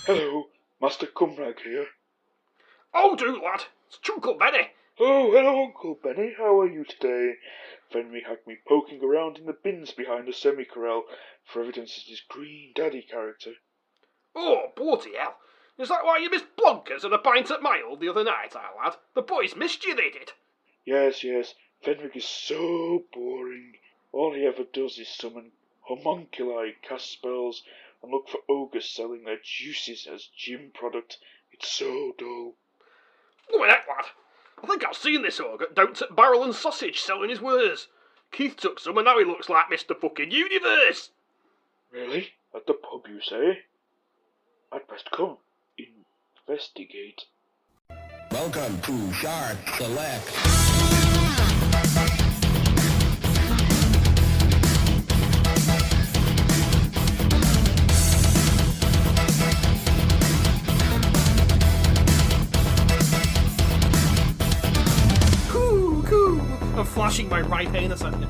Hello, Master Cumrag here. Oh, do, lad. It's Uncle Benny. Oh, hello, Uncle Benny. How are you today? Fenry had me poking around in the bins behind the semi-corral for evidence of his Green Daddy character. Oh, bloody hell. Is that why you missed Blonkers and a pint at Mile the other night, lad? The boys missed you, they did. Yes. Fenric is so boring. All he ever does is summon homunculi, cast spells, and look for ogres selling their juices as gym product. It's so dull. Look at that, lad. I think I've seen this ogre down at Barrel and Sausage selling his wares. Keith took some and now he looks like Mr. fucking Universe. Really? At the pub, you say? I'd best come. Investigate. Welcome to Shart Select. Cool. I'm flashing my right anus at you.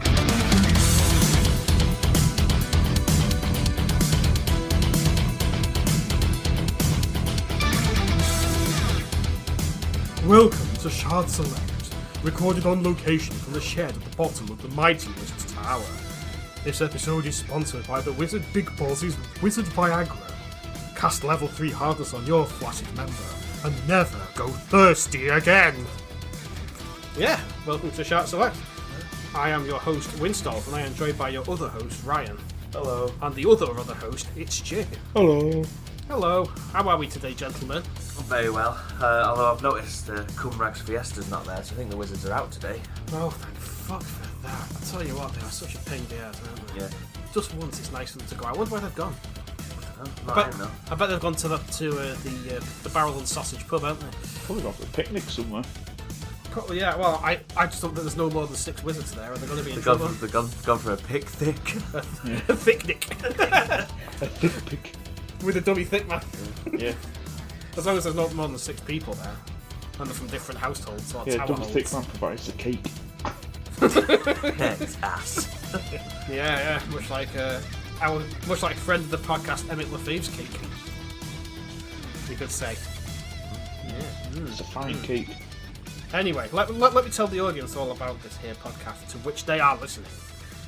Welcome to Shart Select, recorded on location from the shed at the bottom of the Mighty Wizard's Tower. This episode is sponsored by the Wizard Big Balls' Wizard Viagra. Cast level 3 hardness on your flaccid member and never go thirsty again. Yeah, welcome to Shart Select. I am your host, Winstall, and I am joined by your other host, Ryan. Hello. And the other host, it's Jim. Hello. Hello, how are we today, gentlemen? Very well. Although I've noticed Cumrag's Fiesta's not there, so I think the Wizards are out today. Oh, thank fuck for that. I tell you what, they are such a pain in the ass, aren't they? Yeah. Just once, it's nice for them to go. I wonder where they've gone. I bet they've gone to the Barrel and Sausage pub, haven't they? Probably gone for a picnic somewhere. Probably, yeah. Well, I just thought that there's no more than 6 wizards there. Are they going to be in trouble? They've gone for a picnic. A picnic. A thick pick. With a dummy thick man. Yeah. As long as there's not more than 6 people there. And they're from different households or tower Double holds. thick man provides the cake. It's ass. Yeah. Much like friend of the podcast, Emmett Lefebvre's cake. You could say. Yeah. It's a fine cake. Anyway, let me tell the audience all about this here podcast to which they are listening.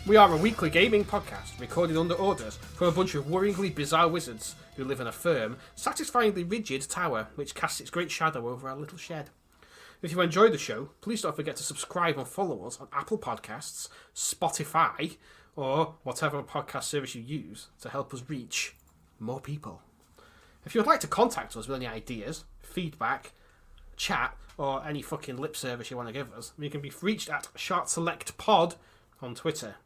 We are a weekly gaming podcast recorded under orders from a bunch of worryingly bizarre wizards who live in a firm, satisfyingly rigid tower which casts its great shadow over our little shed. If you enjoy the show, please don't forget to subscribe and follow us on Apple Podcasts, Spotify, or whatever podcast service you use to help us reach more people. If you would like to contact us with any ideas, feedback, chat, or any fucking lip service you want to give us, we can be reached at ShartSelectPod on Twitter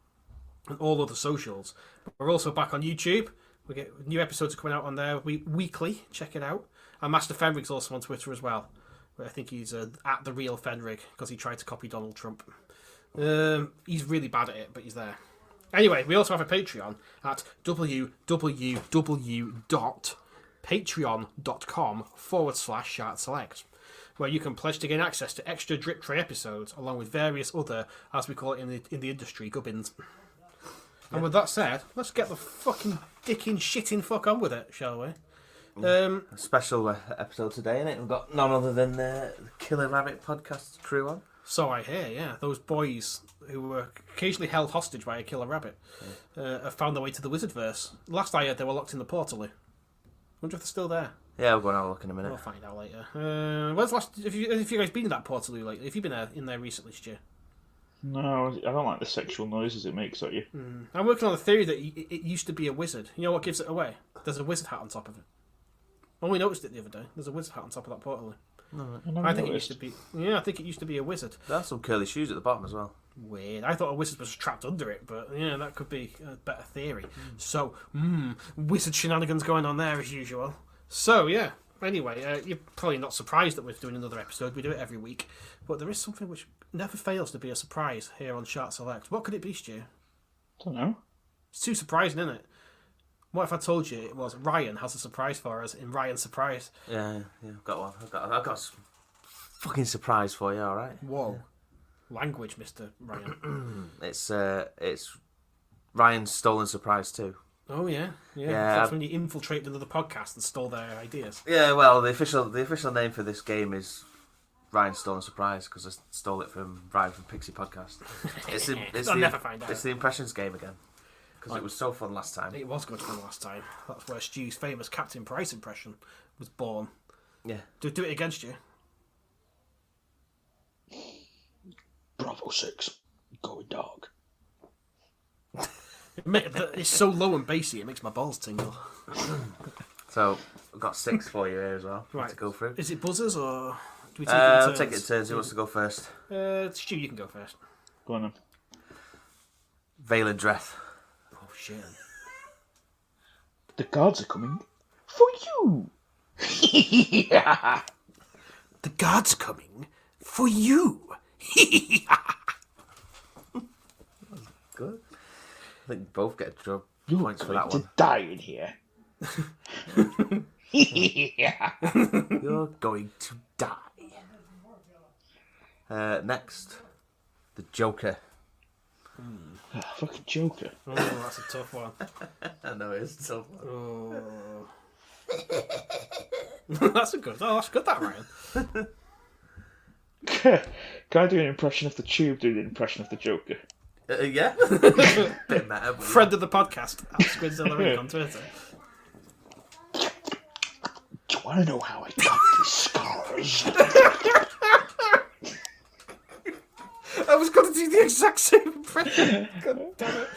and all other socials. We're also back on YouTube. We get new episodes coming out on there weekly. Check it out. And Master Fenrig's also on Twitter as well. I think he's at the real Fenrig because he tried to copy Donald Trump. He's really bad at it, but he's there. Anyway, we also have a Patreon at www.patreon.com/ShartSelect, where you can pledge to gain access to extra drip tray episodes, along with various other, as we call it in the industry, gubbins. And with that said, let's get the fucking dicking shitting fuck on with it, shall we? A special episode today, innit? We've got none other than the Killer Rabbit podcast crew on. So I hear, yeah. Those boys who were occasionally held hostage by a killer rabbit have found their way to the Wizardverse. Last I heard, they were locked in the Portaloo. Wonder if they're still there. Yeah, we'll go and have a look in a minute. We'll find out later. When's the last? Have you guys been in that Portaloo lately? Have you been in there recently, Stu? No, I don't like the sexual noises it makes at you. I'm working on the theory that it used to be a wizard. You know what gives it away? There's a wizard hat on top of it. I only noticed it the other day. There's a wizard hat on top of that Portaloo. I think it used to be. Yeah, I think it used to be a wizard. There's some curly shoes at the bottom as well. Weird. I thought a wizard was trapped under it, but yeah, that could be a better theory. So, wizard shenanigans going on there as usual. So yeah. Anyway, you're probably not surprised that we're doing another episode. We do it every week, but there is something which never fails to be a surprise here on Shart Select. What could it be, Stu? Don't know. It's too surprising, isn't it? What if I told you it was Ryan has a surprise for us in Ryan's Surprise? Yeah, I've got one. I've got a fucking surprise for you, alright? Whoa. Language, Mr. Ryan. It's Ryan's stolen surprise too. Oh yeah. Yeah. That's when you infiltrated another podcast and stole their ideas. Yeah, well, the official name for this game is Ryan's Stolen Surprise, because I stole it from Ryan from Pixie Podcast. I'll never find out. It's the Impressions game again, because it was so fun last time. It was good fun last time. That's where Stu's famous Captain Price impression was born. Yeah. Do it against you. Bravo 6, going dark. It's so low and bassy, it makes my balls tingle. So, I've got 6 for you here as well to go through. Is it buzzers or do we take it in I'll turns? take it in turns. Who wants to go first? Stu, you can go first. Go on then. Valandreth. Oh shit. The guards are coming for you. The guards are coming for you. Good. I think both get You're points for that going one. to die in here. You're going to die. Next, the Joker. Fucking Joker. Oh, that's a tough one. I know it's a tough one. Oh. That's good, that Ryan. Can I do an impression of the Tube doing an impression of the Joker? Yeah. Bit meta, but Friend of the podcast, @SquidZillaRink on Twitter. Do you want to know how I got these scars? I was going to do the exact same impression. God damn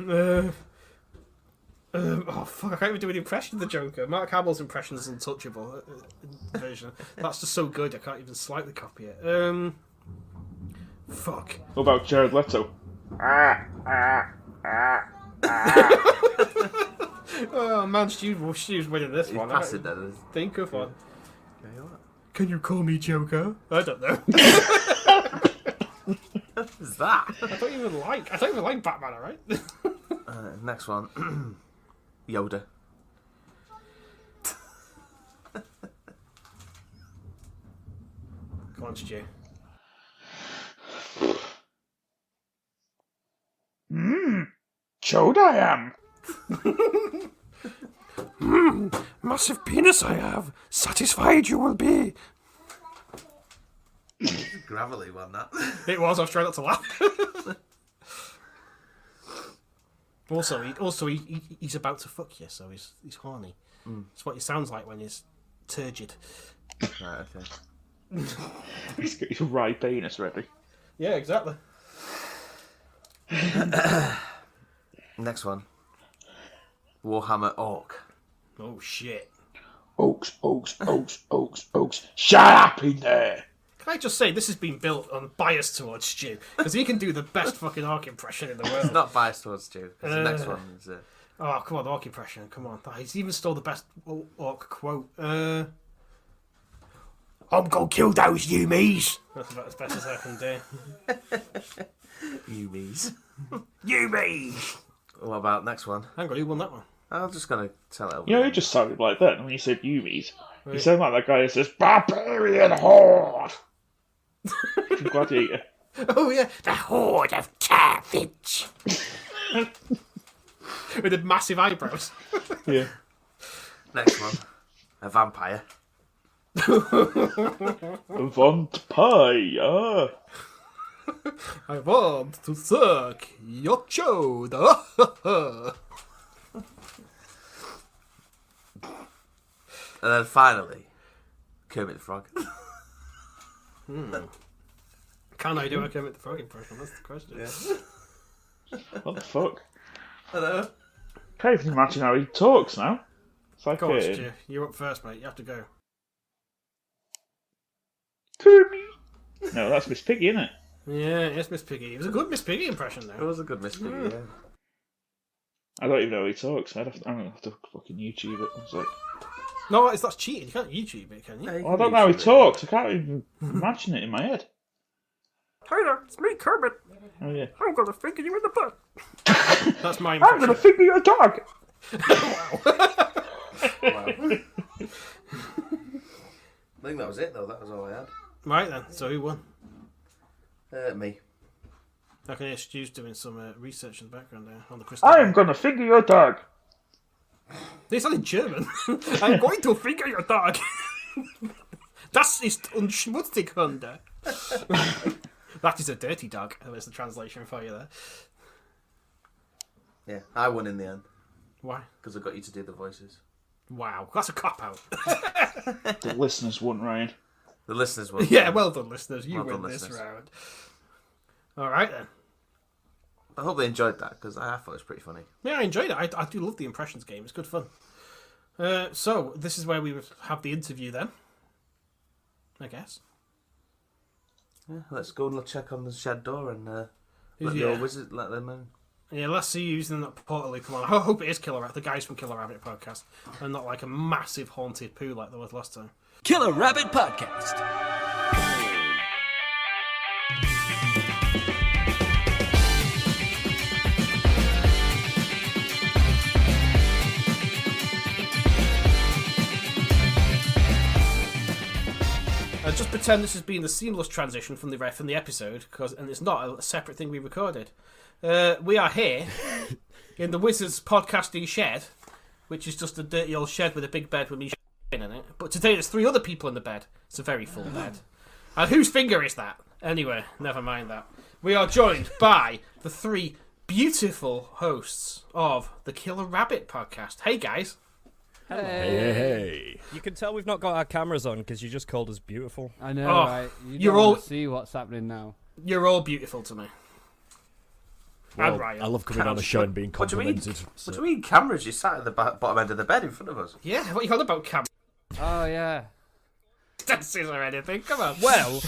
it. Oh fuck! I can't even do an impression of the Joker. Mark Hamill's impression is untouchable version. That's just so good. I can't even slightly copy it. Fuck. What about Jared Leto? Oh man, Stu's winning this one. pass it then. Think of one. Can you call me Joker? I don't know. What is that? I don't even like Batman. Alright. Next one. Yoda. Come on, Stu. Chode I am. Massive penis I have. Satisfied you will be. Gravelly one, that. It was. I was trying not to laugh. He's about to fuck you, so he's horny. It's what he sounds like when he's turgid. Right, okay. He's got his right penis ready. Yeah, exactly. Next one. Warhammer Orc. Oh shit. Oaks. Shut up in there. Can I just say this has been built on bias towards Stu because he can do the best fucking orc impression in the world. It's not biased towards Stu. Because the next one is... Oh, come on, orc impression. Come on. He's even stole the best orc quote. I'm gonna kill those Yumis. That's about as best as I can do. Yumis. Yumis! What about next one? Hang on, who won that one? I'm just going to tell it over. You know, it just sounded like that when you said Yumis. You sound like that guy who says, Barbarian Horde! From Gladiator. Oh, yeah. The Horde of Carthage. With the massive eyebrows. Yeah. Next one. A vampire. Vampire. I want to suck your chode. And then finally, Kermit the Frog. Can I do a Kermit the Frog impression? That's the question. Yeah. What the fuck? Hello. Can't even imagine how he talks now. It's like Go on, Stu. You're up first, mate. You have to go. Kirby. No, that's Miss Piggy, isn't it? Yeah, it's Miss Piggy. It was a good Miss Piggy impression, It though. was a good Miss Piggy, yeah. I don't even know how he talks. I'm gonna have to fucking YouTube it. It's like, No, that's cheating. You can't YouTube it, can you? I don't know how he talks. I can't even imagine it in my head. Hi there, it's me, Kermit. Oh yeah. I'm gonna finger you in the butt. That's my I'm impression. gonna finger your dog. Wow. I think that was it, though. That was all I had. Right then, so who won? Me. I can hear Stu's doing some research in the background there on the crystal. I am gonna finger your dog. They sound in German. I'm going to finger your dog. Das ist unschmutzig, Hunde. That is a dirty dog. There's the translation for you there. Yeah, I won in the end. Why? Because I got you to do the voices. Wow, that's a cop-out. The listeners won, Ryan. The listeners won. Yeah, well done, listeners. You Well win done, this listeners. round. All right, then. I hope they enjoyed that, because I thought it was pretty funny. Yeah, I enjoyed it. I do love the impressions game. It's good fun. So, this is where we would have the interview then. I guess. Yeah, let's go and check on the shed door and let Yeah. the wizard let them in. Yeah, let's see you using that portal. Come on. I hope it is Killer Rabbit, the guys from Killer Rabbit podcast, and not like a massive haunted poo like there was last time. Killer Rabbit Podcast. Just pretend this has been the seamless transition from the episode, and it's not a separate thing we recorded. We are here in the Wizards podcasting shed, which is just a dirty old shed with a big bed with me in it. But today there's 3 other people in the bed. It's a very full bed. And whose finger is that? Anyway, never mind that. We are joined by the 3 beautiful hosts of the Killer Rabbit podcast. Hey guys. Hey. You can tell we've not got our cameras on because you just called us beautiful. I know, Oh, right? You you're don't all- want to see what's happening now. You're all beautiful to me. Well, And Ryan. I love coming on a show and being What do you mean? complimented. What do you mean cameras? You sat at the bottom end of the bed in front of us. Yeah, what are you on about, Cam? Oh, yeah. Dances or anything? Come on. Well,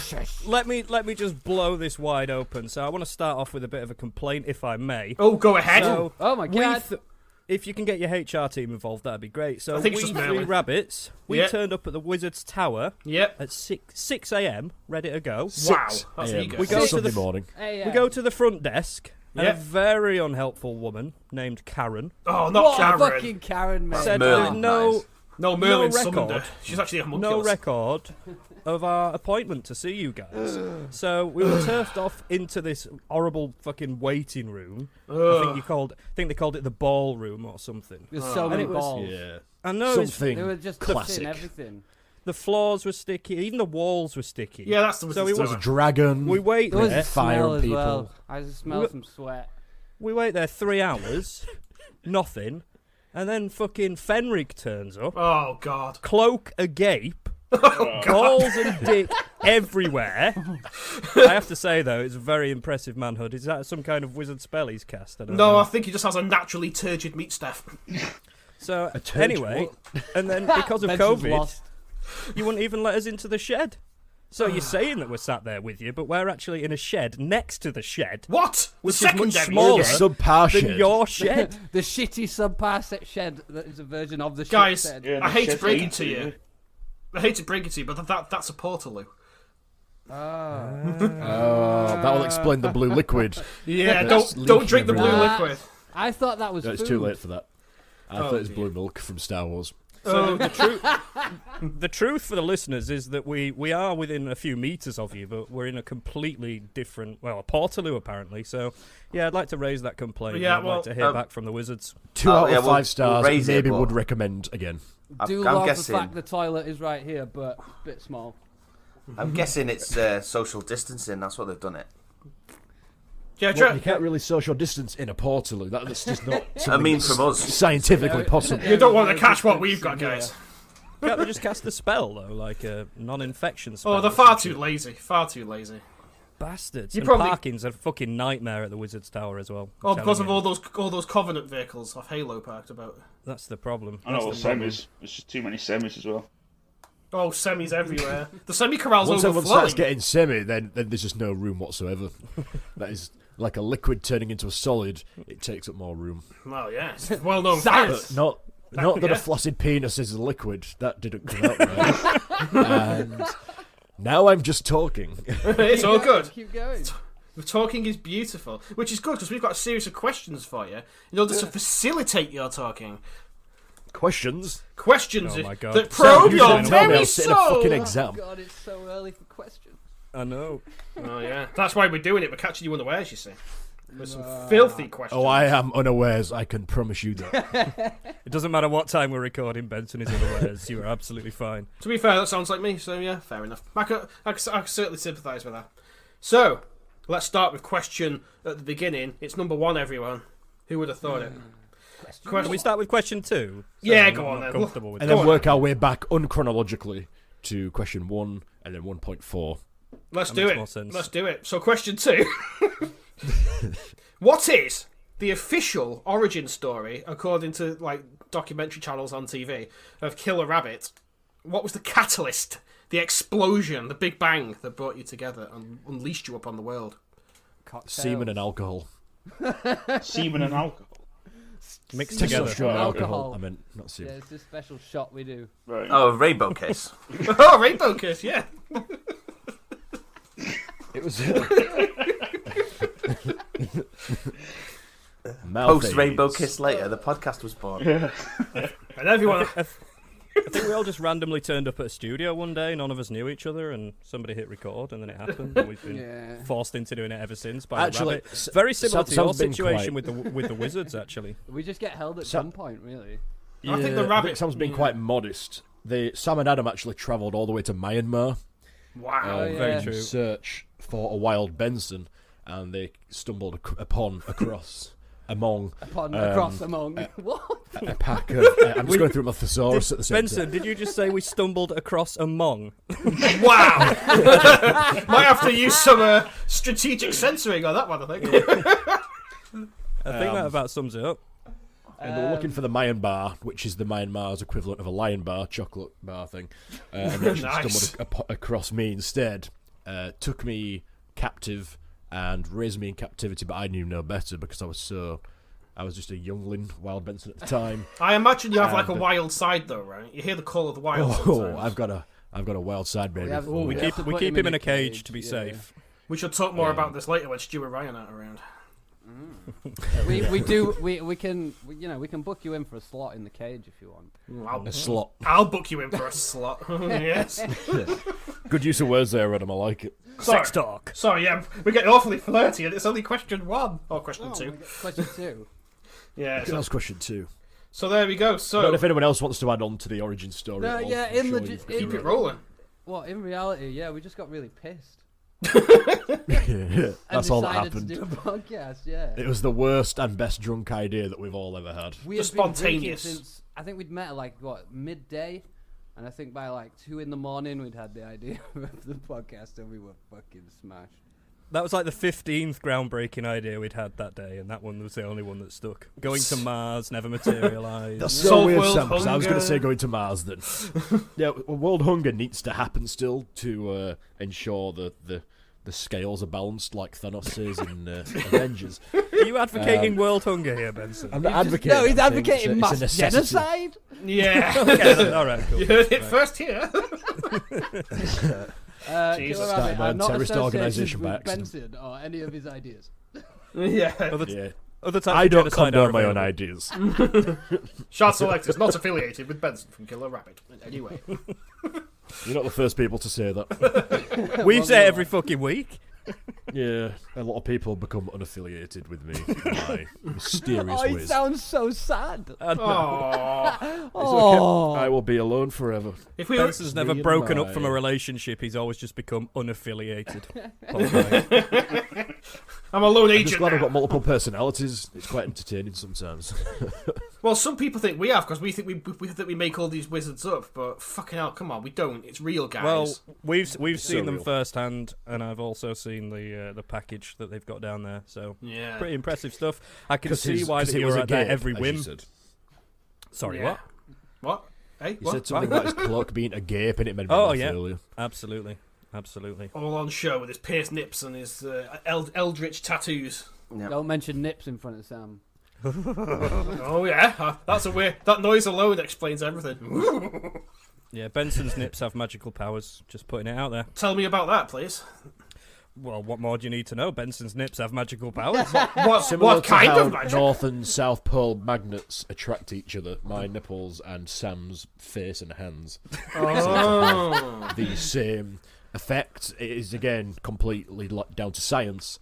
let me just blow this wide open. So I want to start off with a bit of a complaint, if I may. Oh, go ahead. So Oh, my God. if you can get your HR team involved, that'd be great. So I think we it's just 3 Merlin. rabbits, we Yeah. turned up at the Wizard's Tower Yep. at 6 a.m, ready to go. Wow. That's ego. We go to Sunday the morning. Hey, we go to the front desk, and Yeah. a very unhelpful woman named Karen Oh, not What Karen. fucking Karen, man. said Merlin, there's no nice. No, Merlin no summoned her. record. She's actually a no homunculus. record of our appointment to see you guys. So we were turfed off into this horrible fucking waiting room. I think they called it the ballroom or something. There's so And many it was- balls. Yeah. I know it's- Something They were just classic. touching everything. the floors were sticky, even the walls were sticky. Yeah, that's the So Wizard's we There was Tower. a dragon. We wait There was there. a smell fire as people. well. I just smell some sweat. We wait there 3 hours, nothing, and then fucking Fenrig turns up, Oh, God. cloak agape, balls and dick everywhere. I have to say though, it's a very impressive manhood. Is that some kind of wizard spell he's cast? I don't No, know. I think he just has a naturally turgid meat staff. So turd, anyway, and then because of Benson's COVID, lost. you wouldn't even let us into the shed. So you're saying that we're sat there with you, but we're actually in a shed next to the shed, What? The Which is much secondary smaller. shed? Subpar than shed. your shed. The shitty subpar set shed that is a version of the Guys, shit shed. Yeah, I the hate to shed's break it empty, to you. I hate to break it to you, but that's a portaloo. Oh. That will explain the blue liquid. Yeah, That's don't leaking drink the blue everywhere. liquid. I thought that was No, it's food. too late for that. I thought it was dear. blue milk from Star Wars. So the truth for the listeners is that we are within a few meters of you, but we're in a completely different, well, a portaloo apparently. So yeah, I'd like to raise that complaint. Yeah, I'd well, like to hear back from the Wizards. 2 Oh, out yeah, of 5 we'll stars. raise it, Maybe but- would recommend again. Do I'm love guessing. the fact the toilet is right here, but a bit small. I'm guessing it's social distancing. That's what they've done it. Yeah, Well, you can't really social distance in a portaloo. That's just not. I mean, something from us. scientifically possible. you don't want to catch what we've got, guys. Can't they just cast a spell though, like a non-infection spell? Oh, they're or far something? too lazy. Far too lazy. Bastards. You And probably- parking's a fucking nightmare at the Wizard's Tower as well. Oh, I'm because of telling you. all those Covenant vehicles off Halo parked about. That's the problem. I know all That's the problem. semis. There's just too many semis as well. Oh, semis everywhere. The semi corral's Once everyone overflowing. starts getting semi, then there's just no room whatsoever. That is like a liquid turning into a solid. It takes up more room. Well, yeah, it's well known Science! fact. Not that yeah. a flaccid penis is a liquid. That didn't come out right. And now I'm just talking. It's all good. Keep going. The talking is beautiful, which is good because we've got a series of questions for you in order to facilitate your talking. Questions? Questions Oh my God. that probe Usually your normally very I'll sit in a fucking soul. exam. God, it's so early for questions. I know. Oh yeah, that's why we're doing it. We're catching you unawares, you see. With some filthy questions. Oh, I am unawares. I can promise you that. It doesn't matter what time we're recording, Benson is unawares. You are absolutely fine. To be fair, that sounds like me, so yeah, fair enough. I can certainly sympathise with that. So, let's start with question at the beginning. It's number 1, everyone. Who would have thought it? Can we start with question 2? Yeah, I'm go on not then. comfortable with And that. then work our way back unchronologically to question 1 and then 1.4. Let's That do makes it. more sense. Let's do it. So, question 2. What is the official origin story, according to like documentary channels on TV, of Killer Rabbit? What was the catalyst, the explosion, the Big Bang that brought you together and unleashed you upon the world? Semen and alcohol. Semen and alcohol. Mixed Just together. not sure Alcohol. alcohol. I meant not Yeah, semen. it's a special shot we do. Right. Oh, rainbow kiss. Oh, Rainbow Kiss, yeah. It was Post rainbow kiss later, the podcast was born. And everyone, I think we all just randomly turned up at a studio one day. None of us knew each other, and somebody hit record, and then it happened. And we've been Yeah. forced into doing it ever since. By Actually, the rabbit. Very similar to your Sam's been situation quite- with the wizards, actually. We just get held at Sam- some point, really. I think the rabbit. Sam's been quite modest. Sam and Adam actually travelled all the way to Myanmar Wow. yeah. Very in true. search for a wild Benson, and they stumbled across Across among. What? a pack of. I'm just going through my thesaurus at the same Benson, did you just say we stumbled across a mong? Wow. Might have to use some strategic censoring on that one, I think. I think that about sums it up. And they were looking for the Mayan bar, which is the Myanmar's equivalent of a lion bar, chocolate bar thing. And they actually Nice. stumbled across me instead. Took me captive and raised me in captivity, but I knew no better because I was just a youngling, Wild Benson at the time. I imagine you have like a wild side, though, right? You hear the call of the wild. Oh, sometimes. I've got a wild side, baby. have- Oh, We yeah. have to keep put him in a cage to be yeah. safe. We should talk more about this later when Stu and Ryan aren't around. we can book you in for a slot in the cage if you want. A slot. I'll book you in for a slot. Yes. Good use of words there, Adam. I like it. Sex talk. Sorry, yeah, we're getting awfully flirty, and it's only question 1 or question 2. Question 2. Yeah. That was question 2. So there we go. I don't know So if anyone else wants to add on to the origin story. No, at all. yeah, I'm in sure the- you've- keep it rolling. Well, in reality, yeah, we just got really pissed. Yeah, that's all that decided happened. to do a podcast, yeah. It was the worst and best drunk idea that we've all ever had. We Just had been drinking spontaneous. since I think we'd met at like midday, and I think by like 2 in the morning we'd had the idea of the podcast, and we were fucking smashed. That was like the 15th groundbreaking idea we'd had that day, and that one was the only one that stuck. Going to Mars never materialised. That's so Solve weird, world Sam, 'cause I was going to hunger. say going to Mars then. Yeah, world hunger needs to happen still to ensure that the scales are balanced like Thanos says in Avengers. Are you advocating world hunger here, Benson? I'm not advocating. No, he's I'm saying advocating it's a mass necessity. genocide. Yeah. Okay, all right, cool. You heard it first here. Jesus. Killer Started Rabbit my are own not terrorist associated organisation by with accident. Benson or any of his ideas. Yeah. Yeah. Other types I of don't genocide condone are my own available. ideas. Shart Select is not affiliated with Benson from Killer Rabbit. Anyway. You're not the first people to say that. We say it every fucking week. Yeah, a lot of people become unaffiliated with me in my mysterious Oh, he ways. sounds so sad. Aww. Oh, I will be alone forever. If we Benson's never Me and broken up from a my- relationship. He's always just become unaffiliated. Poor guy. I'm a lone I'm just agent glad I've now. got multiple personalities. It's quite entertaining sometimes. Well, some people think we have because we think we think we make all these wizards up, but fucking hell, come on, we don't. It's real, guys. Well, we've seen them real. firsthand, and I've also seen the package that they've got down there. So yeah. pretty impressive stuff. I can 'Cause see his- why 'cause that he you was were a at their gape, every as you whim. said. Sorry, Yeah. what? What? Hey, He what? said something about his cloak being a gape and it made me Oh, laugh yeah. earlier. Absolutely, absolutely. All on show with his pierced nips and his eldritch tattoos. don't mention nips in front of Sam. Oh yeah, that's a weird. That noise alone explains everything. Yeah, Benson's nips have magical powers. Just putting it out there. Tell me about that, please. Well, what more do you need to know? Benson's nips have magical powers. What to kind how of magic? North and South Pole magnets attract each other. My nipples and Sam's face and hands. Oh. The same effect. It is again completely down to science,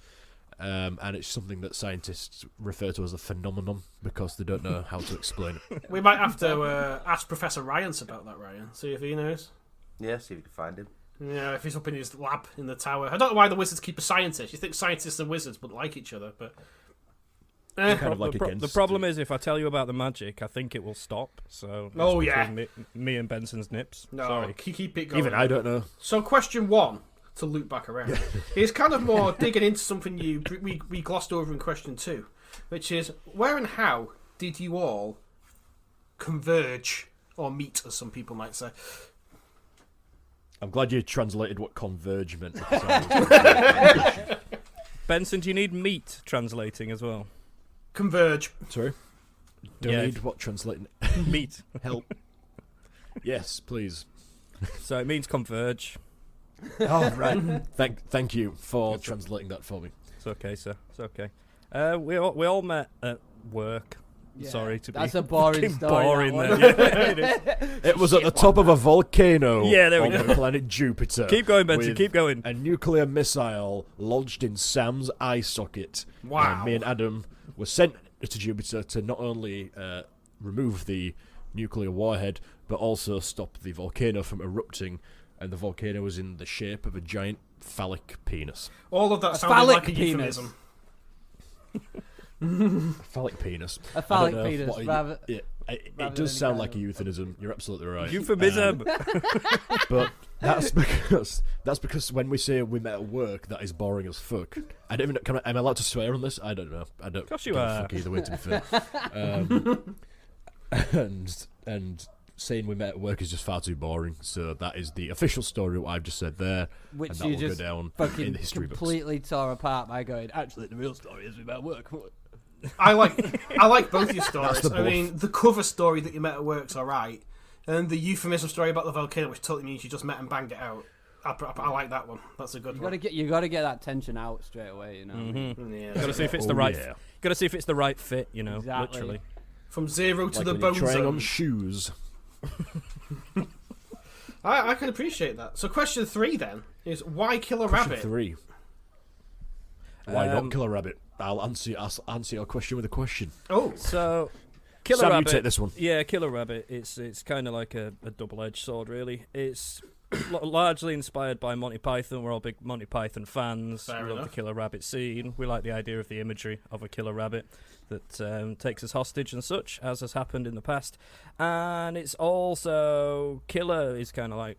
and it's something that scientists refer to as a phenomenon because they don't know how to explain it. We might have to ask Professor Ryans about that, Ryan. See if he knows. Yeah, see if you can find him. Yeah, if he's up in his lab in the tower. I don't know why the wizards keep a scientist. You think scientists and wizards would like each other, but... Kind of like The problem is, if I tell you about the magic, I think it will stop. So Oh, it's yeah. between me and Benson's nips. No, Sorry. keep it going. Even I don't know. So question 1, to loop back around, is kind of more digging into something we glossed over in question 2, which is where and how did you all converge, or meet, as some people might say? I'm glad you translated what converge meant. Benson, do you need meat translating as well? Converge. Sorry? Don't Yeah. need what translating. Meat. Help. Yes, please. So it means converge. Oh, right. Thank you for translating that for me. It's okay, sir. It's okay. We all met at work. Yeah, Sorry to that's be a boring fucking story, boring that there. one. Yeah, it is. It was at the top of a volcano Yeah, there we on go. the planet Jupiter. Keep going, Benson. with Keep going. A nuclear missile lodged in Sam's eye socket. Wow. And me and Adam were sent to Jupiter to not only remove the nuclear warhead, but also stop the volcano from erupting. And the volcano was in the shape of a giant phallic penis. All of that A sounded phallic like a penis. euphemism. Phallic penis. A phallic I don't know penis, what a- rather- yeah, rather it than does any sound kind like a of- euphemism. You're absolutely right. Euphemism. But that's because when we say we met at work, that is boring as fuck. I don't even. Am I allowed to swear on this? I don't know. I don't. Of course you give a are. fuck either way, to be fair. And saying we met at work is just far too boring. So that is the official story. What I've just said there, Which and that you will go just down in fucking the history books. completely tore apart by going, actually, the real story is we met at work. I like both your stories. That's the I mean, the cover story that you met at work's alright, and the euphemism story about the volcano, which totally means you just met and banged it out. I like that one. That's a good one. You gotta get that tension out straight away, you know. Mm-hmm. Yeah. Got to see if it's Oh, the right. yeah. Got to see if it's the right fit. You know, Exactly. literally. From zero to Like the when you're bone trying zone. on shoes. I can appreciate that. So question 3 then is why kill a Question rabbit? 3. Why Um, not kill a rabbit? I'll answer your question with a question. Oh, So, kill Sam, a you rabbit. take this one. Yeah, kill a rabbit. It's kind of like a double-edged sword, really. It's largely inspired by Monty Python. We're all big Monty Python fans. Fair We love enough. the killer rabbit scene. We like the idea of the imagery of a killer rabbit that takes us hostage and such, as has happened in the past. And it's also killer is kind of like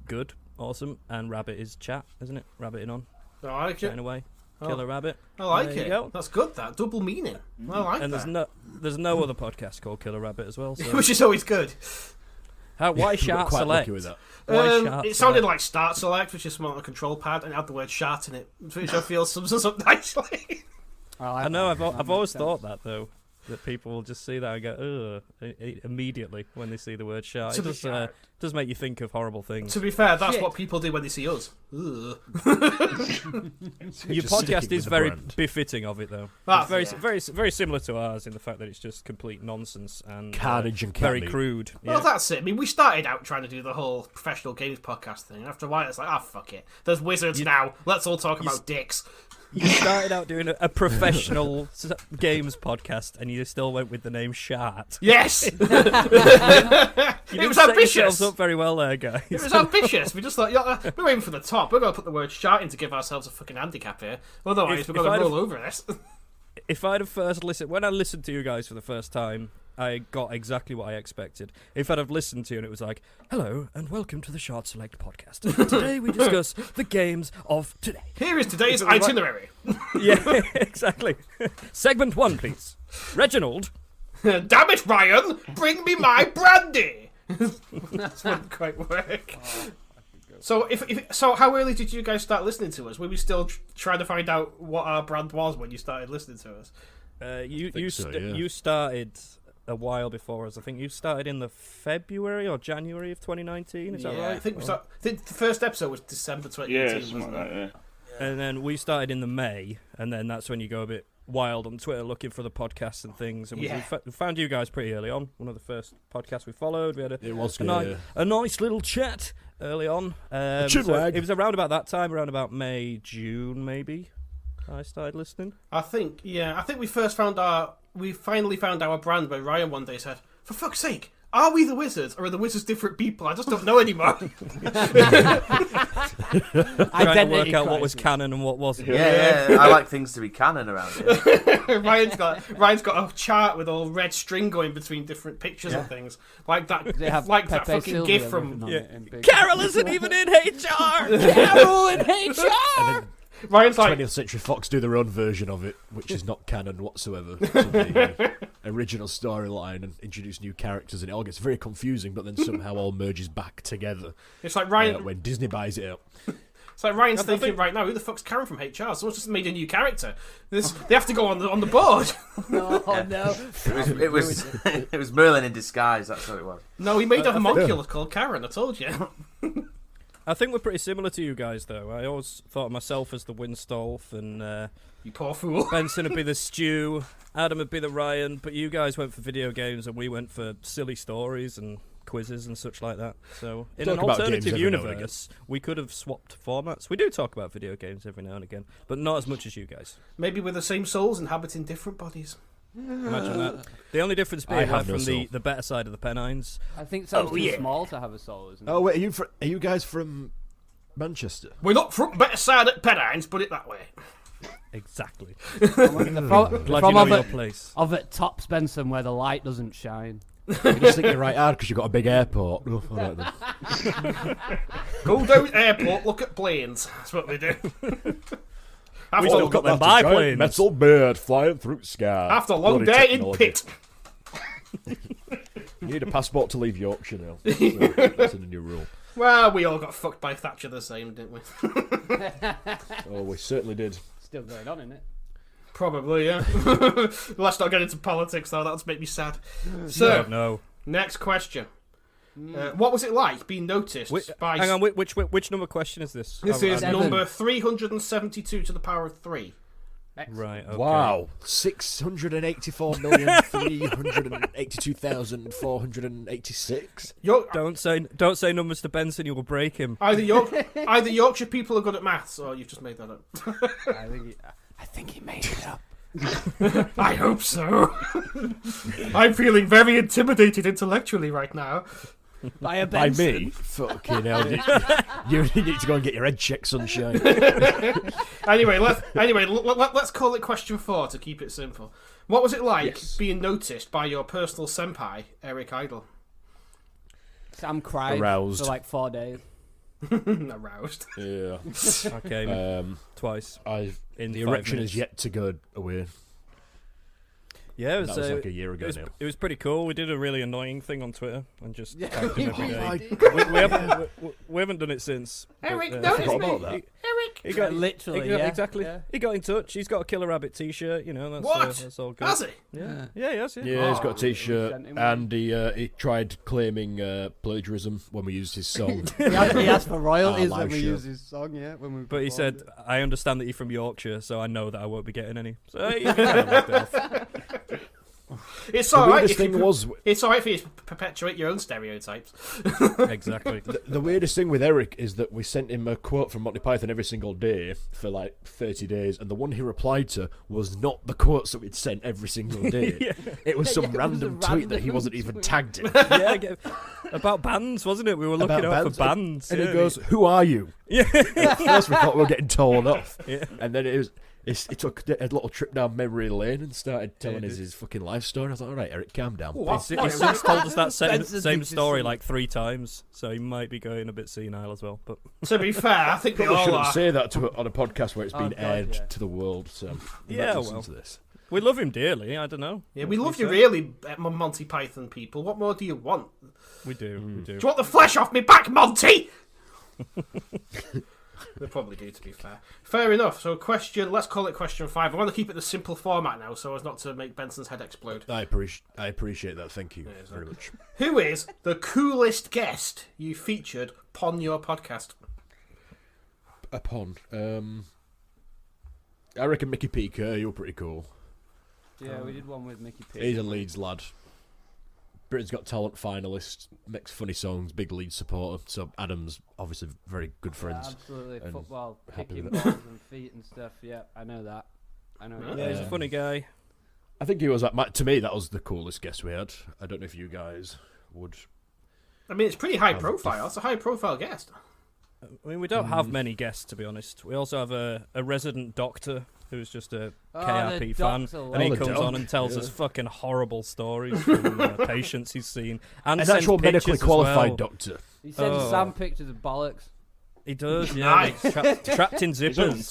good, awesome, and rabbit is chat, isn't it? Rabbiting on, I like chatting it. away. Oh. Killer rabbit. I like There you it. go. That's good. That double meaning. I like And that. there's no other podcast called Killer Rabbit as well. So Which is always good. why We got Shart quite Select? lucky with that. Why Shart It sounded Select? like Start Select, which is small on a control pad, and it had the word Shart in it, which I feel sums us up nicely. I know. I've always thought that though, that people will just see that and go, ugh, immediately when they see the word Shart. To It be does, fair- does make you think of horrible things. To be fair, that's Shit. what people do when they see us. Ugh. Your Just sticking podcast with is the very brand. befitting of it, though. That's- It's yeah. very similar to ours in the fact that it's just complete nonsense and Carnage and very cat meat. crude. Well, Yeah. that's it. I mean, we started out trying to do the whole professional games podcast thing, and after a while, it's like, fuck it. There's wizards now. Let's all talk about dicks. You started out doing a professional games podcast, and you still went with the name Shart. Yes! You It didn't was set ambitious. yourselves up very well there, guys. It was ambitious. We just thought, we're aiming for the top. We're going to put the word Shart in to give ourselves a fucking handicap here. Otherwise, If- we're if going I'd to have- roll over this. If I'd have first listened, when I listened to you guys for the first time, I got exactly what I expected. If I'd have listened to you and it was like, hello and welcome to the Shard Select podcast. Today we discuss the games of today. Here is today's Right. itinerary. Yeah, exactly. Segment 1, please. Reginald. Damn it, Ryan! Bring me my brandy! That wouldn't quite work. So, so how early did you guys start listening to us? Were we still trying to find out what our brand was when you started listening to us? You started a while before us. I think you started in the February or January of 2019. Is that right? I think I think the first episode was December 2018. Yeah, something wasn't like it? that, yeah. And then we started in the May, and then that's when you go a bit wild on Twitter looking for the podcasts and things, and we found you guys pretty early on. One of the first podcasts we followed. We had a nice little chat early on. So it was around about that time, around about May, June, maybe. I started listening. I think we finally found our brand when Ryan one day said, "For fuck's sake, are we the Wizards, or are the Wizards different people? I just don't know anymore." Trying to work out what was canon and what wasn't. Yeah, I like things to be canon around here. Ryan's got a chart with all red string going between different pictures and things like that. They have like that Pepe fucking Sylvia gif from. written on it. Carol isn't even in HR. Carol in HR. And then Ryan's like 20th Century Fox do their own version of it, which is not canon whatsoever to the original storyline, and introduce new characters, and it all gets very confusing, but then somehow all merges back together. It's like Ryan when Disney buys it out. It's like Ryan's thinking right now, who the fuck's Karen from HR? Someone's just made a new character. They have to go on the board. No. It was Merlin in disguise. That's what it was. No, he made a homunculus called Karen. I told you. I think we're pretty similar to you guys, though. I always thought of myself as the Winstolf, and You poor fool. Benson would be the Stew, Adam would be the Ryan, but you guys went for video games, and we went for silly stories and quizzes and such like that. So, in an alternative universe, we could have swapped formats. We do talk about video games every now and again, but not as much as you guys. Maybe we're the same souls inhabiting different bodies. Imagine that. The only difference being from the better side of the Pennines. I think it sounds too small to have a soul, isn't it? Oh wait, are you guys from Manchester? We're not from better side at Pennines, put it that way. Exactly. Glad you know your place. Of at Top Spencer where the light doesn't shine. You just think you're right hard because you've got a big airport. Oh, all right then. Go down airport, look at planes. That's what we do. We still got them biplanes. Metal bird flying through sky. After a long day in pit. You need a passport to leave Yorkshire now. That's a new rule. Well, we all got fucked by Thatcher the same, didn't we? Oh, we certainly did. Still going on, isn't it? Probably, yeah. Let's not get into politics, though. That'll make me sad. So, No. next question. What was it like being noticed by... Hang on, which number question is this? This is Seven. number 372 to the power of 3. Right, okay. Wow. 684,382,486. Don't say numbers to Benson, you will break him. Either Yorkshire people are good at maths, or you've just made that up. I think he made it up. I hope so. I'm feeling very intimidated intellectually right now. By a By Benson. me? Fucking hell. You need to go and get your head checked, sunshine. Anyway, let's call it question 4 to keep it simple. What was it like being noticed by your personal senpai, Eric Idle? Sam cried Aroused. for like 4 days. Aroused. Yeah. Okay, twice. The 5 erection minutes. is yet to go away. Yeah, That was like a year ago now. It was pretty cool. We did a really annoying thing on Twitter and just tagged him every Oh day. my We haven't done it since. Eric, but, notice forgot me. about that. Eric. He got Literally, exactly. Yeah. He got in touch. He's got a Killer Rabbit T-shirt. You know, that's What? That's all good. Has he? Yeah, yes, yeah. Yeah, he's got a T-shirt, sent him and he tried claiming plagiarism when we used his song. He asked for royalties live when we show. used his song, But he said, "I understand that you're from Yorkshire, so I know that I won't be getting any." So he kind of left it off. It's The alright weirdest if thing was it's alright for you to perpetuate your own stereotypes. Exactly. the weirdest thing with Eric is that we sent him a quote from Monty Python every single day for like 30 days, and the one he replied to was not the quotes that we'd sent every single day. It was some random tweet that he wasn't even tagged in. About bands, wasn't it? We were looking out for bands. And yeah. he goes, "Who are you?" Yeah. At first we thought we were getting torn off, Yeah. and then he took a little trip down memory lane and started telling us his fucking life story. I was like, all right, Eric, calm down. He's since told us that same Spencer's story like 3 times, so he might be going a bit senile as well. But To be fair, I think we Probably all shouldn't are. say that on a podcast where it's been God, aired yeah. to the world. So Yeah, listen well. to this. we love him dearly. I don't know. Yeah, we love you say? really, Monty Python people. What more do you want? We do. We do. Do you want the flesh off me back, Monty? They probably do, to be fair. Fair enough. So, let's call it question 5. I want to keep it the simple format now, so as not to make Benson's head explode. I appreciate that. Thank you very much. Who is the coolest guest you featured upon your podcast? I reckon Mickey P. Kerr, you're pretty cool. Yeah, we did one with Mickey P. He's a Leeds lad. Britain's Got Talent finalist, makes funny songs, big Leeds supporter. So Adam's obviously very good friends. Absolutely, and football, happy kicking with balls and feet and stuff. Yeah, I know that. I know. Yeah, he's a funny guy. I think he was like, to me, that was the coolest guest we had. I don't know if you guys would. I mean, it's pretty high profile. It's a high profile guest. I mean, we don't have many guests, to be honest. We also have a resident doctor who's just a KRP fan, and he comes on and tells us fucking horrible stories from patients he's seen. And An sends actual medically pictures as qualified well. doctor. He sends Sam pictures of bollocks. He does, yeah. Nice. He's trapped in zippers.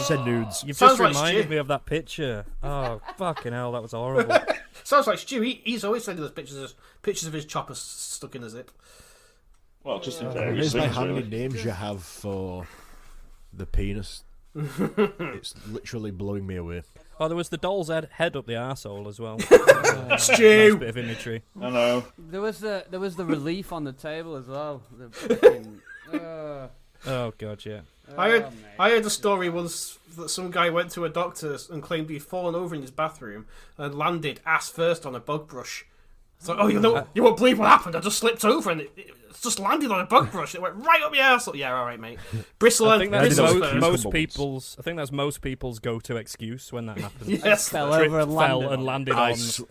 Send nudes. You've Sounds just like reminded Stu. me of that picture. Oh, fucking hell, that was horrible. Sounds like Stu. He's always sending us pictures of his chopper stuck in a zip. Well, just in various Here's my things, how many really. names you have for the penis. It's literally blowing me away. Oh, there was the doll's head up the arsehole as well. Stu! Nice bit of imagery. I know. There was the relief on the table as well. The fucking, Oh, God, yeah. I heard a story once that some guy went to a doctor's and claimed he'd fallen over in his bathroom and landed ass first on a bug brush. It's like, oh, you won't believe what happened. I just slipped over and it just landed on a bug brush. It went right up your ass. Yeah, all right, mate. Bristle I think that's bristles most first. people's. I think that's most people's go-to excuse when that happens. Yes, fell that's over and right. landed. Fell and landed I on. s-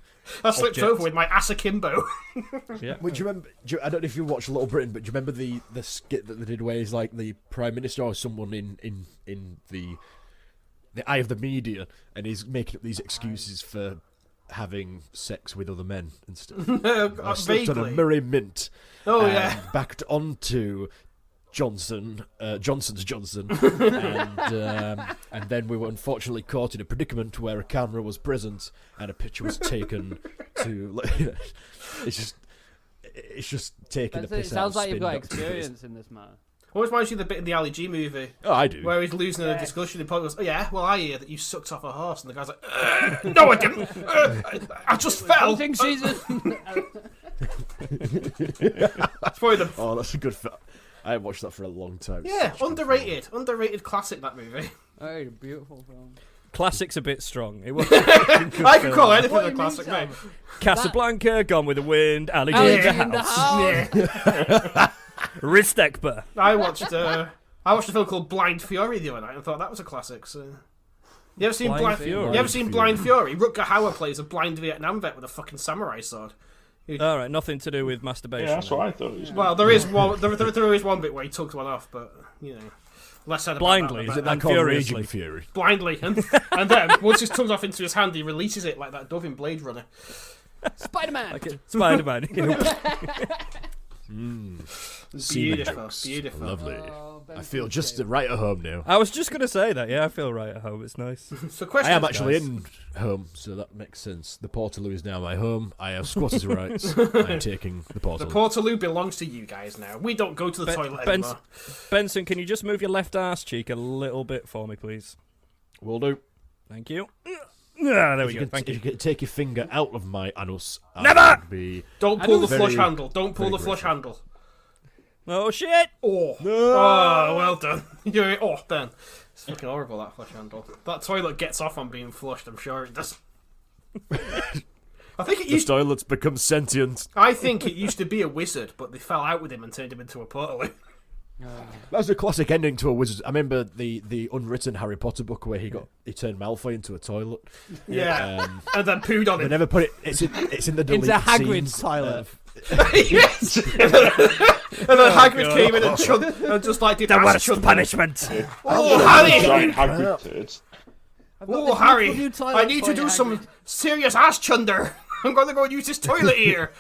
I slipped object. over with my ass akimbo. Yeah. Well, do you remember? I don't know if you watched Little Britain, but do you remember the skit that they did where he's like the prime minister or someone in the eye of the media, and he's making up these excuses for having sex with other men and stuff. I slipped on a Vaguely. Murray Mint. Oh, and yeah. backed onto Johnson's Johnson, and then we were unfortunately caught in a predicament where a camera was present and a picture was taken to. It's just taking the It piss out sounds of like you've got spin doctors. experience in this matter. Always reminds you of the bit in the Ali G movie Oh, I do. where he's losing a discussion. He probably goes, "Oh yeah, well I hear that you sucked off a horse," and the guy's like, "No, I didn't. I just fell." Hunting season. It's probably the Oh, that's a good film. I haven't watched that for a long time. It's yeah such a good underrated classic, that movie. Oh, beautiful film. Classic's a bit strong. It was I could call anything What a do you classic, mean, mate. Sam? Casablanca, Gone with the Wind, Ali G Ali in G the in the House, house. Ristekba. I watched a film called Blind Fury the other night and thought that was a classic. So, you ever seen Blind Blind Fury? You ever seen Blind Fury? Rutger Hauer plays a blind Vietnam vet with a fucking samurai sword. All right, nothing to do with masturbation. Yeah, that's then. what I thought it was. Well, there is one. There is one bit where he tugs one off, but you know, less said about Blindly, that, is it about that Called furiously? Raging Fury. blindly, and then once his tongue's off into his hand, he releases it like that dove in Blade Runner. Spider-Man. Okay, Spider-Man. Semen Beautiful, jokes. beautiful. Lovely. Oh, I feel just right at home now. I was just going to say that. Yeah, I feel right at home. It's nice. So, question. I am actually guys. in home, so that makes sense. The Portaloo is now my home. I have squatters' rights. I'm taking the Portaloo. The Portaloo belongs to you guys now. We don't go to the toilet anymore. Benson, can you just move your left arse cheek a little bit for me, please? Will do. Thank you. Yeah, there we If go. you, Thank can, you. if you can take your finger out of my anus, Never! I would be Don't pull the Very- flush handle. Don't pull very the flush grateful. handle. Oh, shit! Oh, oh, well done. You're Ben. It's fucking horrible, that flush handle. That toilet gets off on being flushed. I'm sure it does. I think it the used. toilet's become sentient. I think it used to be a wizard, but they fell out with him and turned him into a Portaloo. That was a classic ending to a wizard. I remember the unwritten Harry Potter book where he turned Malfoy into a toilet. Yeah, and then pooed on They him. never put it. It's in the deleted Into Hagrid's scenes toilet. of- Yes. And then Hagrid came in and just like did ass chunder. punishment. Oh, Harry! Giant Hagrid turds. Oh, Harry! I need to do some serious ass chunder. I'm going to go and use this toilet here.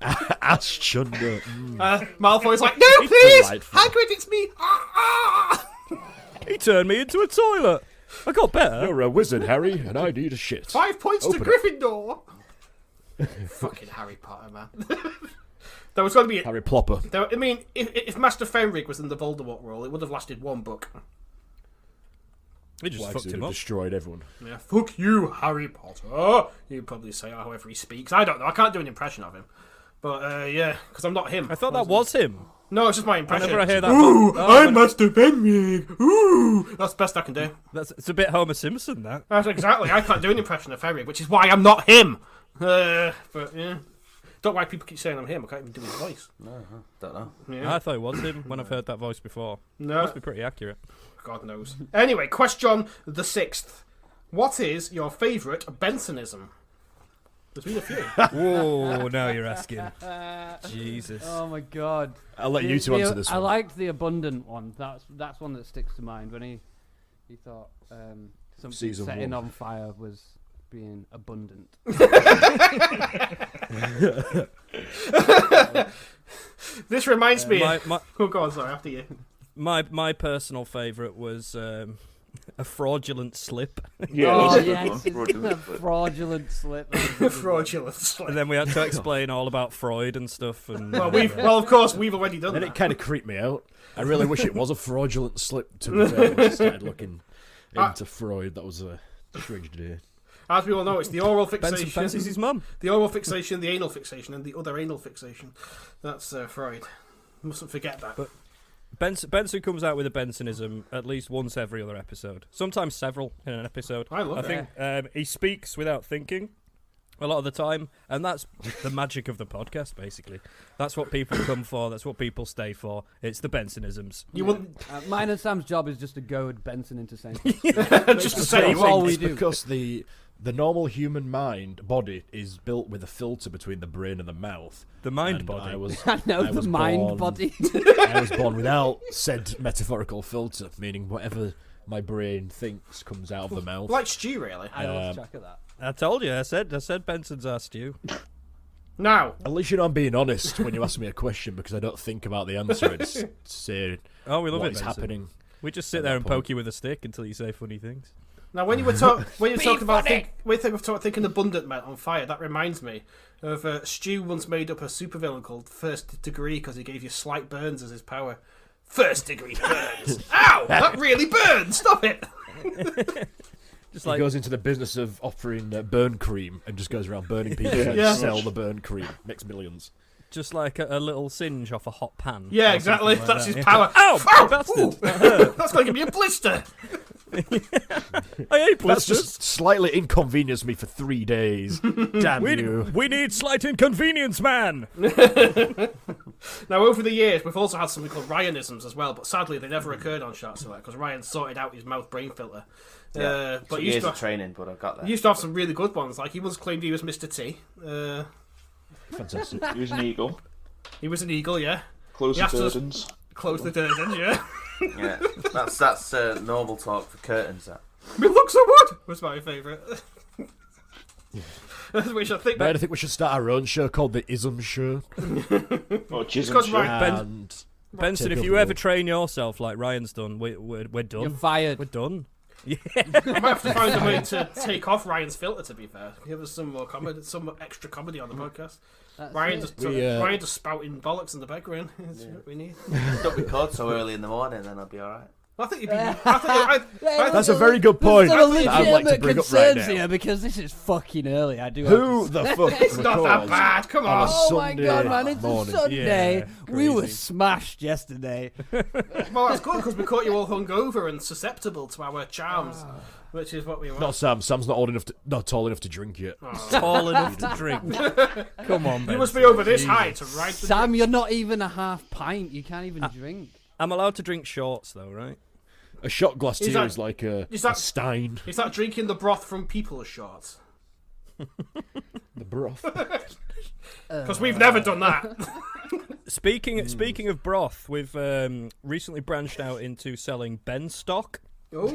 ass chunder. Malfoy's like, no, please, Delightful. Hagrid, it's me. Ah, ah. He turned me into a toilet. I got better. You're a wizard, Harry, and I need a shit. 5 points Open to it. Gryffindor. Fucking Harry Potter, man. There was going to be. Harry Plopper. I mean, if Master Fenric was in the Voldemort role, it would have lasted one book. He just Like, fucked so him he up. destroyed everyone. Yeah, fuck you, Harry Potter. He'd probably say however he speaks. I don't know. I can't do an impression of him. But yeah, because I'm not him. I thought that was him. No, it's just my impression. Whenever I hear that, Ooh, oh, I'm Master Benwig. Ooh, that's the best I can do. it's a bit Homer Simpson. That. That's exactly. I can't do an impression of Ferric, which is why I'm not him. But yeah, don't know why people keep saying I'm him. I can't even do his voice. No, don't know. Yeah. I thought it was him when I've heard that voice before. No, Must be pretty accurate. God knows. Anyway, question the 6th. What is your favourite Bensonism? There's been a few. Whoa, now you're asking. Jesus. Oh my god. I'll let you two answer this I one. liked the abundant one. That's one that sticks to mind when he thought something Season setting 1. on fire was being abundant. This reminds me. My Oh God, sorry. After you. my personal favourite was a fraudulent slip, Yeah, Oh that's a good yes, one. it's a fraudulent slip. That was a good one. Fraudulent slip. and then we had to explain all about Freud and stuff. And Well, of course, we've already done And that. it kind of creeped me out. I really wish it was a fraudulent slip, to be fair, when I started looking into Freud. That was a strange day. As we all know, it's the oral Benson fixation, fancies his mum. the oral fixation, the anal fixation, and the other anal fixation. That's Freud. Mustn't forget that. But Benson comes out with a Bensonism at least once every other episode. Sometimes several in an episode. I love I it. think he speaks without thinking a lot of the time, and that's the magic of the podcast. Basically, that's what people come for. That's what people stay for. It's the Bensonisms. You wouldn't Mine and Sam's job is just to goad Benson into saying just to say That's you all think. we It's do. because the normal human body is built with a filter between the brain and the mouth. The mind And body. I was I know I the was mind born- body. I was born without said metaphorical filter, meaning whatever my brain thinks comes out of the mouth. Like Stu, really. I lost track of that. I told you. I said Benson's asked you. Now, At least you know I'm being honest when you ask me a question, because I don't think about the answer. I just say Oh, we love what it. is Benson. happening. We just sit at there that and point. poke you with a stick until you say funny things. Now, when you were talking about thinking abundant meant on fire, that reminds me of Stu once made up a supervillain called First Degree because he gave you slight burns as his power. First degree burns. Ow! That really burns. Stop it. Just He like goes into the business of offering burn cream and just goes around burning people and Yeah. sell the burn cream. Makes millions. a little singe off a hot pan. Yeah, or exactly. something like That's that, his yeah. power. Ow! Ow! Bastard! Ooh. That hurt. That's going to give me a blister. I hate That's blisters. just slightly inconvenienced me for 3 days. Damn you. We need slight inconvenience, man. Now, over the years, we've also had something called Ryanisms as well, but sadly they never occurred on Shart Select because Ryan sorted out his mouth brain filter. But Took he used years to, of training, but I got there. he used to have some really good ones. Like he once claimed he was Mr. T. Fantastic. He was an eagle. He was an eagle, yeah. Close He the asked us- curtains. Close the curtains, yeah. Yeah, that's normal talk for curtains. That. We look so good was my favourite. Which I think But I think we should start our own show called the Ism Show. Or Chisholm Because Show. Ryan- And Benson, Take if over you the ever world. train yourself like Ryan's done, we're You're done. fired. We're done. I might have to find a way to take off Ryan's filter. To be fair, give us some more comedy, some extra comedy on the podcast. That's Ryan it. just We, spouting bollocks in the background. That's what we need. Don't record so early in the morning, then I'll be alright. I think you'd be. I That's a very good point There's some that I'd like to legitimate bring up right concerns now. here because this is fucking early. I do. have Who to the fuck it's not that records bad. Come on on. a Oh my Sunday god, man! It's morning? a Sunday. Yeah, We were crazy. smashed yesterday. Well, that's good because we caught you all hungover and susceptible to our charms, which is what we want. Not Sam. Sam's not tall enough to drink yet. Tall enough to drink. Come on, You Benson. must be over this high to ride the. Sam, you're not even a half pint. You can't even drink. I'm allowed to drink shorts though, right? A shot glass to Is you that- is like a is that- stein. Is that drinking the broth from people's shorts? The broth. Because we've never done that. Speaking of broth, we've recently branched out into selling Ben stock, Oh.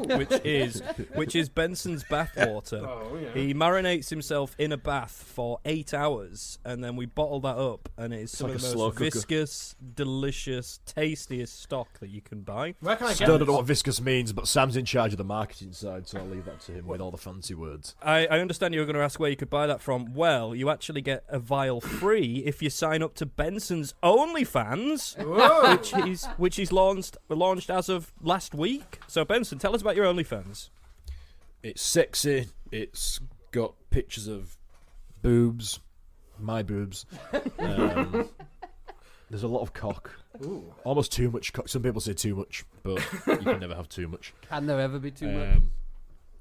which is Benson's bathwater. Oh, yeah. He marinates himself in a bath for 8 hours, and then we bottle that up, and it is some like of a the slow most cooker. viscous, delicious, tastiest stock that you can buy. Where can I Still get don't know this? what viscous means, but Sam's in charge of the marketing side, so I'll leave that to him with all the fancy words. I understand you were going to ask where you could buy that from. Well, you actually get a vial free if you sign up to Benson's OnlyFans, Whoa. which he's launched as of last week. So Benson, tell us about your OnlyFans. It's sexy. It's got pictures of boobs, my boobs. There's a lot of cock. Ooh. Almost too much cock. Some people say too much, but you can never have too much. Can there ever be too much?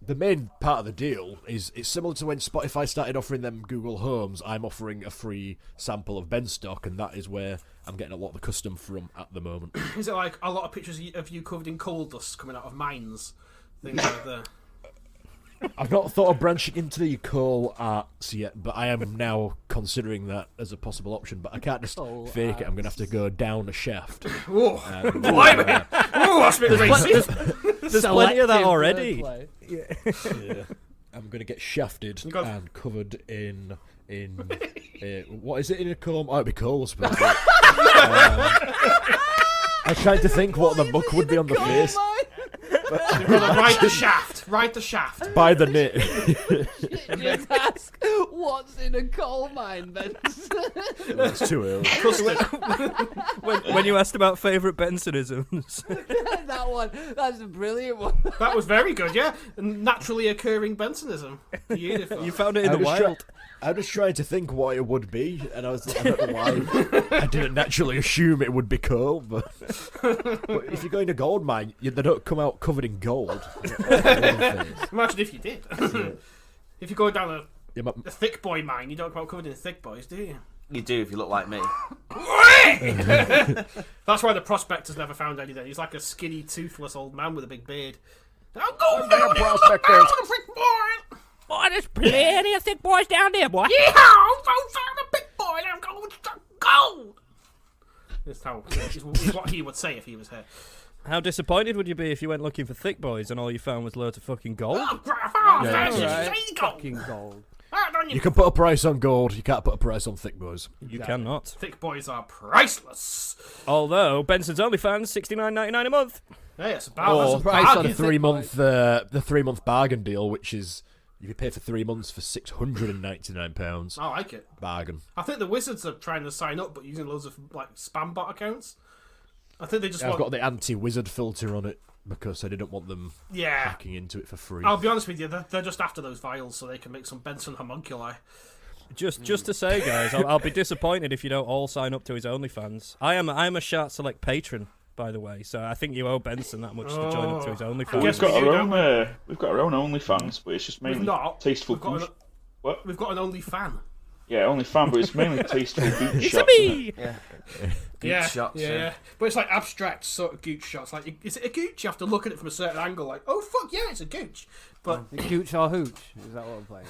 The main part of the deal is it's similar to when Spotify started offering them Google Homes. I'm offering a free sample of Ben stock, and that is where I'm getting a lot of the custom from at the moment. Is it like a lot of pictures of you covered in coal dust coming out of mines? Things like that. I've not thought of branching into the coal arts yet, but I am now considering that as a possible option. But I can't just fake it. I'm going to have to go down a shaft. Oh, blimey! Oh, that's a bit racist. There's plenty of that already. Yeah. I'm going to get shafted and covered in what is it in a coal? Oh, it'd be coal, I suppose. I tried to think what the muck would be on the face. Ride the shaft. Ride the shaft. By the knit. Just ask what's in a coal mine, Ben. It's too early. When you asked about favourite Bensonisms. That one. That's a brilliant one. That was very good, yeah. Naturally occurring Bensonism. Beautiful. You found it in the wild. I was trying to think what it would be, and I don't know why I didn't naturally assume it would be coal, but if you go in a gold mine, they don't come out covered in gold. Imagine if you did. If you go down a thick boy mine, you don't come out covered in thick boys, do you? You do if you look like me. That's why the prospector's never found anything. He's like a skinny, toothless old man with a big beard. I'm going down here, prospector. Thick boy. Boy, there's plenty of thick boys down there, boy. Yeah, I'm found a big boy. I'm going to gold. That's what he would say if he was here. How disappointed would you be if you went looking for thick boys and all you found was loads of fucking gold? Fucking gold. You can put a price on gold, you can't put a price on thick boys. You cannot. Thick boys are priceless. Although Benson's OnlyFans $69.99 a month. Hey, it's about Or the 3-month bargain deal, which is you pay for 3 months for £699. I like it. Bargain. I think the Wizards are trying to sign up, but using loads of like spam bot accounts. I think they just I've got the anti-wizard filter on it because I didn't want them Yeah. hacking into it for free. I'll be honest with you, they're just after those vials so they can make some Benson homunculi. Just to say, guys, I'll be disappointed if you don't all sign up to his OnlyFans. I'm a Shart Select patron, by the way, so I think you owe Benson that much to join up to his OnlyFans. We've got our own OnlyFans, but it's just mainly tasteful. We've got an only fan. Yeah, only fan, but it's mainly tasteful gooch It's shots. me. Yeah. shots, Yeah. But it's like abstract sort of gooch shots. Like, is it a gooch? You have to look at it from a certain angle. Like, oh fuck yeah, it's a gooch. But Gooch or hooch? Is that what I'm playing?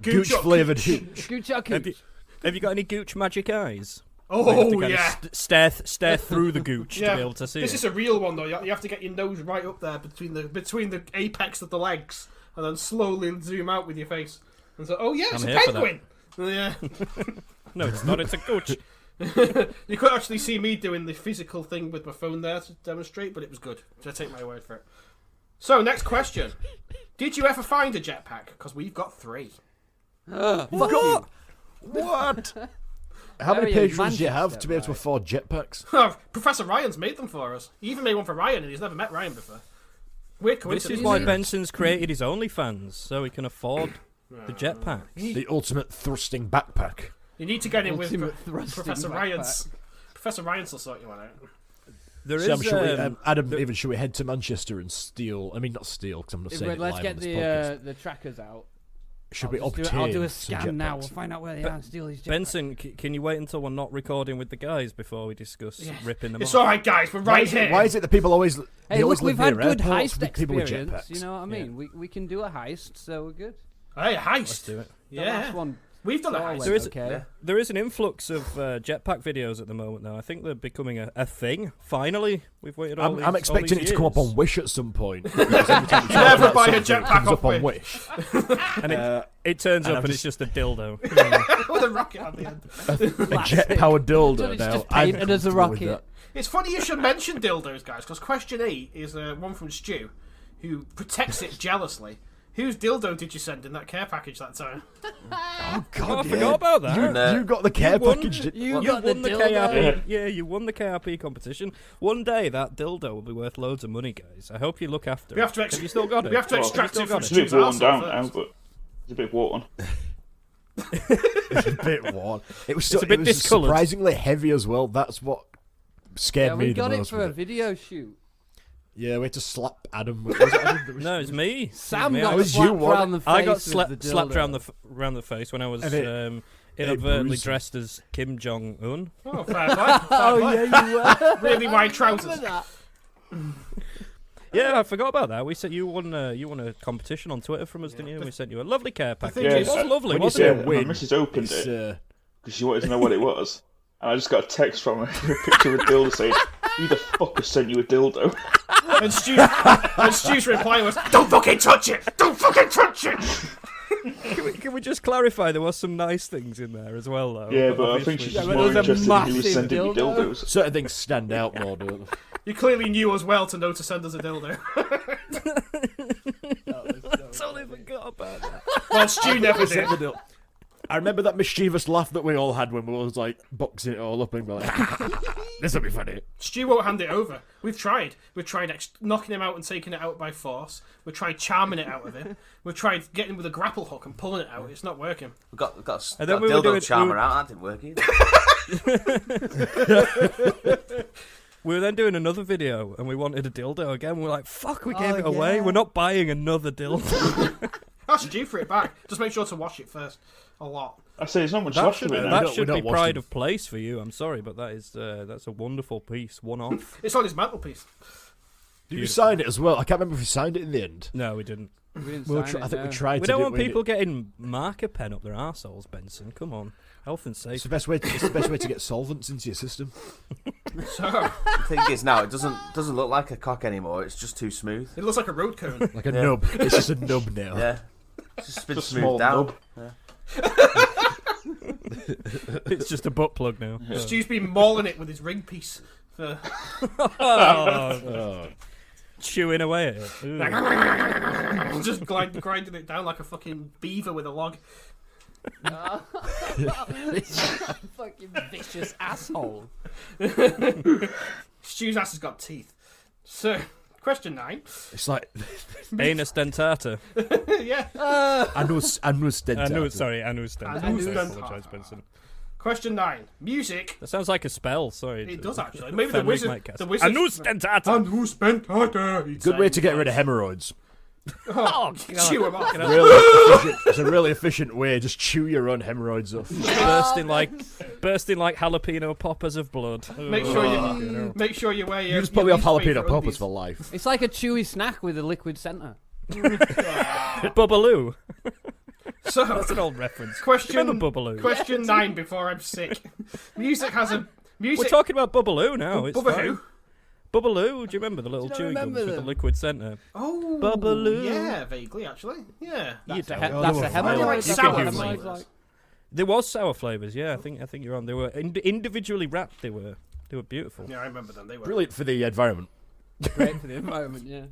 gooch flavoured hooch. Gooch or gooch? Have you got any gooch magic eyes? Oh yeah. Stare through the gooch to be able to see This it. is a real one though. You have to get your nose right up there between the apex of the legs, and then slowly zoom out with your face. And so, oh yeah, it's I'm a here for penguin. Yeah. No, it's not. It's a gooch. You could actually see me doing the physical thing with my phone there to demonstrate, but it was good. So I take my word for it. So, next question. Did you ever find a jetpack? Because we've got 3. Fuck you. What? How many Very patrons do you have to be able to right. afford jetpacks? Professor Ryan's made them for us. He even made one for Ryan, and he's never met Ryan before. Weird This coincidence. is why Benson's created his OnlyFans, so he can afford the jetpack. The ultimate thrusting backpack. You need to get in with Ultimate thrusting Professor backpack. Ryan's. Professor Ryan's will sort you one out. There is. Sam, should we head to Manchester and steal? I mean, not steal, because I'm not saying it Let's live get on this podcast. the trackers out. Should we I'll obtain do a some scan now. jetpacks? We'll find out where they are and steal these jetpacks. Benson, can you wait until we're not recording with the guys before we discuss ripping them It's off? alright, guys, we're right here. Why is it that people always Hey, always look, live we've had near good airports heist with people with experience. jetpacks? You know what I mean? We can do a heist, so we're good. Hey, heist. Let's do it. The Yeah. last one. We've done a all heist. went There is- okay. There is an influx of jetpack videos at the moment, though. I think they're becoming a thing. Finally, we've waited all these I'm expecting all it these to come up years. on Wish at some point. Because every time you Never talk buy about a something, it jetpack comes off up on Wish. Wish. It turns And up I'm and it's just- just a dildo. With a rocket on the end. A jet-powered dildo It's now. just I'm painted as a comfortable with rocket. that. It's funny you should mention dildos, guys, because question 8 is one from Stu, who protects it jealously. Whose dildo did you send in that care package that time? Oh, God, I forgot about that. You got the care won- package. didn't You You got the won the dildo. KRP. Yeah, you won the KRP competition. One day that dildo will be worth loads of money, guys. I hope you look after We have to it. Have you still got it? we have to Well, extract it from It's a bit Stu's worn arsehole down first. now, but it's a bit worn. It's a bit worn. It was, It's a bit it was discoloured. surprisingly heavy as well. That's what scared Yeah, me we the got it most. for with a video shoot. Yeah, we had to slap Adam. Was it Adam that was- No, it's me. Sam me. got was you, slapped wasn't round the face. I got with slapped the round dildo. round the face when I was And inadvertently bruised. dressed as Kim Jong Un. Oh, fair play. Fair Oh play. yeah, you were. Really wide trousers. Remember that? Yeah, I forgot about that. We said you won a competition on Twitter from us, didn't you? And we sent you a lovely care package. thing It is, was lovely, when you wasn't say it? win, my missus opened it's, it because she wanted to know what it was, and I just got a text from her, a picture of a dildo saying, "Who the fuck has sent you a dildo?" And Stu's reply was, "Don't fucking touch it! Don't fucking touch it!" Can we just clarify there was some nice things in there as well, though? Yeah, but I think obviously- she's Yeah, just but more it was a interested in who was massive sending me dildo. dildos. certain things stand out more, don't they? You clearly knew us well to know to send us a dildo. Totally forgot about that. Well, Stu never did. I remember that mischievous laugh that we all had when we was like boxing it all up and we're like, this will be funny. Stu won't hand it over. We've tried. We've tried knocking him out and taking it out by force. We've tried charming it out of him. We've tried getting him with a grapple hook and pulling it out. It's not working. We got And got then we were dildo doing- charmer we- out. That didn't work either. We were then doing another video, and we wanted a dildo again. We were like, "Fuck, we gave Oh, it away. yeah. We're not buying another dildo." Ask Stu for it back. Just make sure to wash it first. A lot. I say there's not much That left should, of it now. that we should don't be wash pride them. of place for you. I'm sorry, but that's a wonderful piece. One off. It's on his mantelpiece. Did you sign it as well? I can't remember if we signed it in the end. No, we didn't. We didn't We'll sign I it, think we no. tried We to don't do want it. people getting marker pen up their arseholes, Benson. Come on, health and It's safety. the best way. It's the best way to get solvents into your system. So, The thing is now, it doesn't look like a cock anymore. It's just too smooth. it looks like a road cone. Like a nub. It's just a nub now. Yeah, it's just been Just a small smoothed out. nub. It's just a butt plug now. Stu's been mauling it with his ring piece. For... Oh. Chewing away at it. Ooh. just grinding it down like a fucking beaver with a log. Fucking vicious asshole. Stu's ass has got teeth. So, question 9. It's like Anus dentata. Yeah. anus dentata. Sorry, anus dentata. Anus I dentata. apologise, Benson. Question 9. Music. That sounds like a spell. Sorry. It does actually. Maybe the Fenric wizard. might cast The wizard. Anus dentata. Anus dentata. he'd Good say. way to get rid of hemorrhoids. Oh, chew him off. Really efficient. It's a really efficient way. Just chew your own hemorrhoids off. bursting like jalapeno poppers of blood. Make sure you wear your. You just put me off your least jalapeno favourite poppers undies. for life. It's like a chewy snack with a liquid centre. Bubbaloo. So, That's an old reference. question. Remember Bubbaloo? Question 9 before I'm sick. Music has a. We're Music. talking about Bubbaloo now. It's Bubba fine. who? Bubbaloo. Do you remember the little Do you chewing gums remember with the them? liquid centre? Oh. Bubbaloo. Yeah, vaguely actually. Yeah. That's a Oh, that's they a were hemorrhoid. like That's sour what hemorrhoids flavours. like. There was sour flavours. Yeah, I think you're on. They were individually wrapped. They were beautiful. Yeah, I remember them. They were. Brilliant for the environment. Great for the environment, yeah.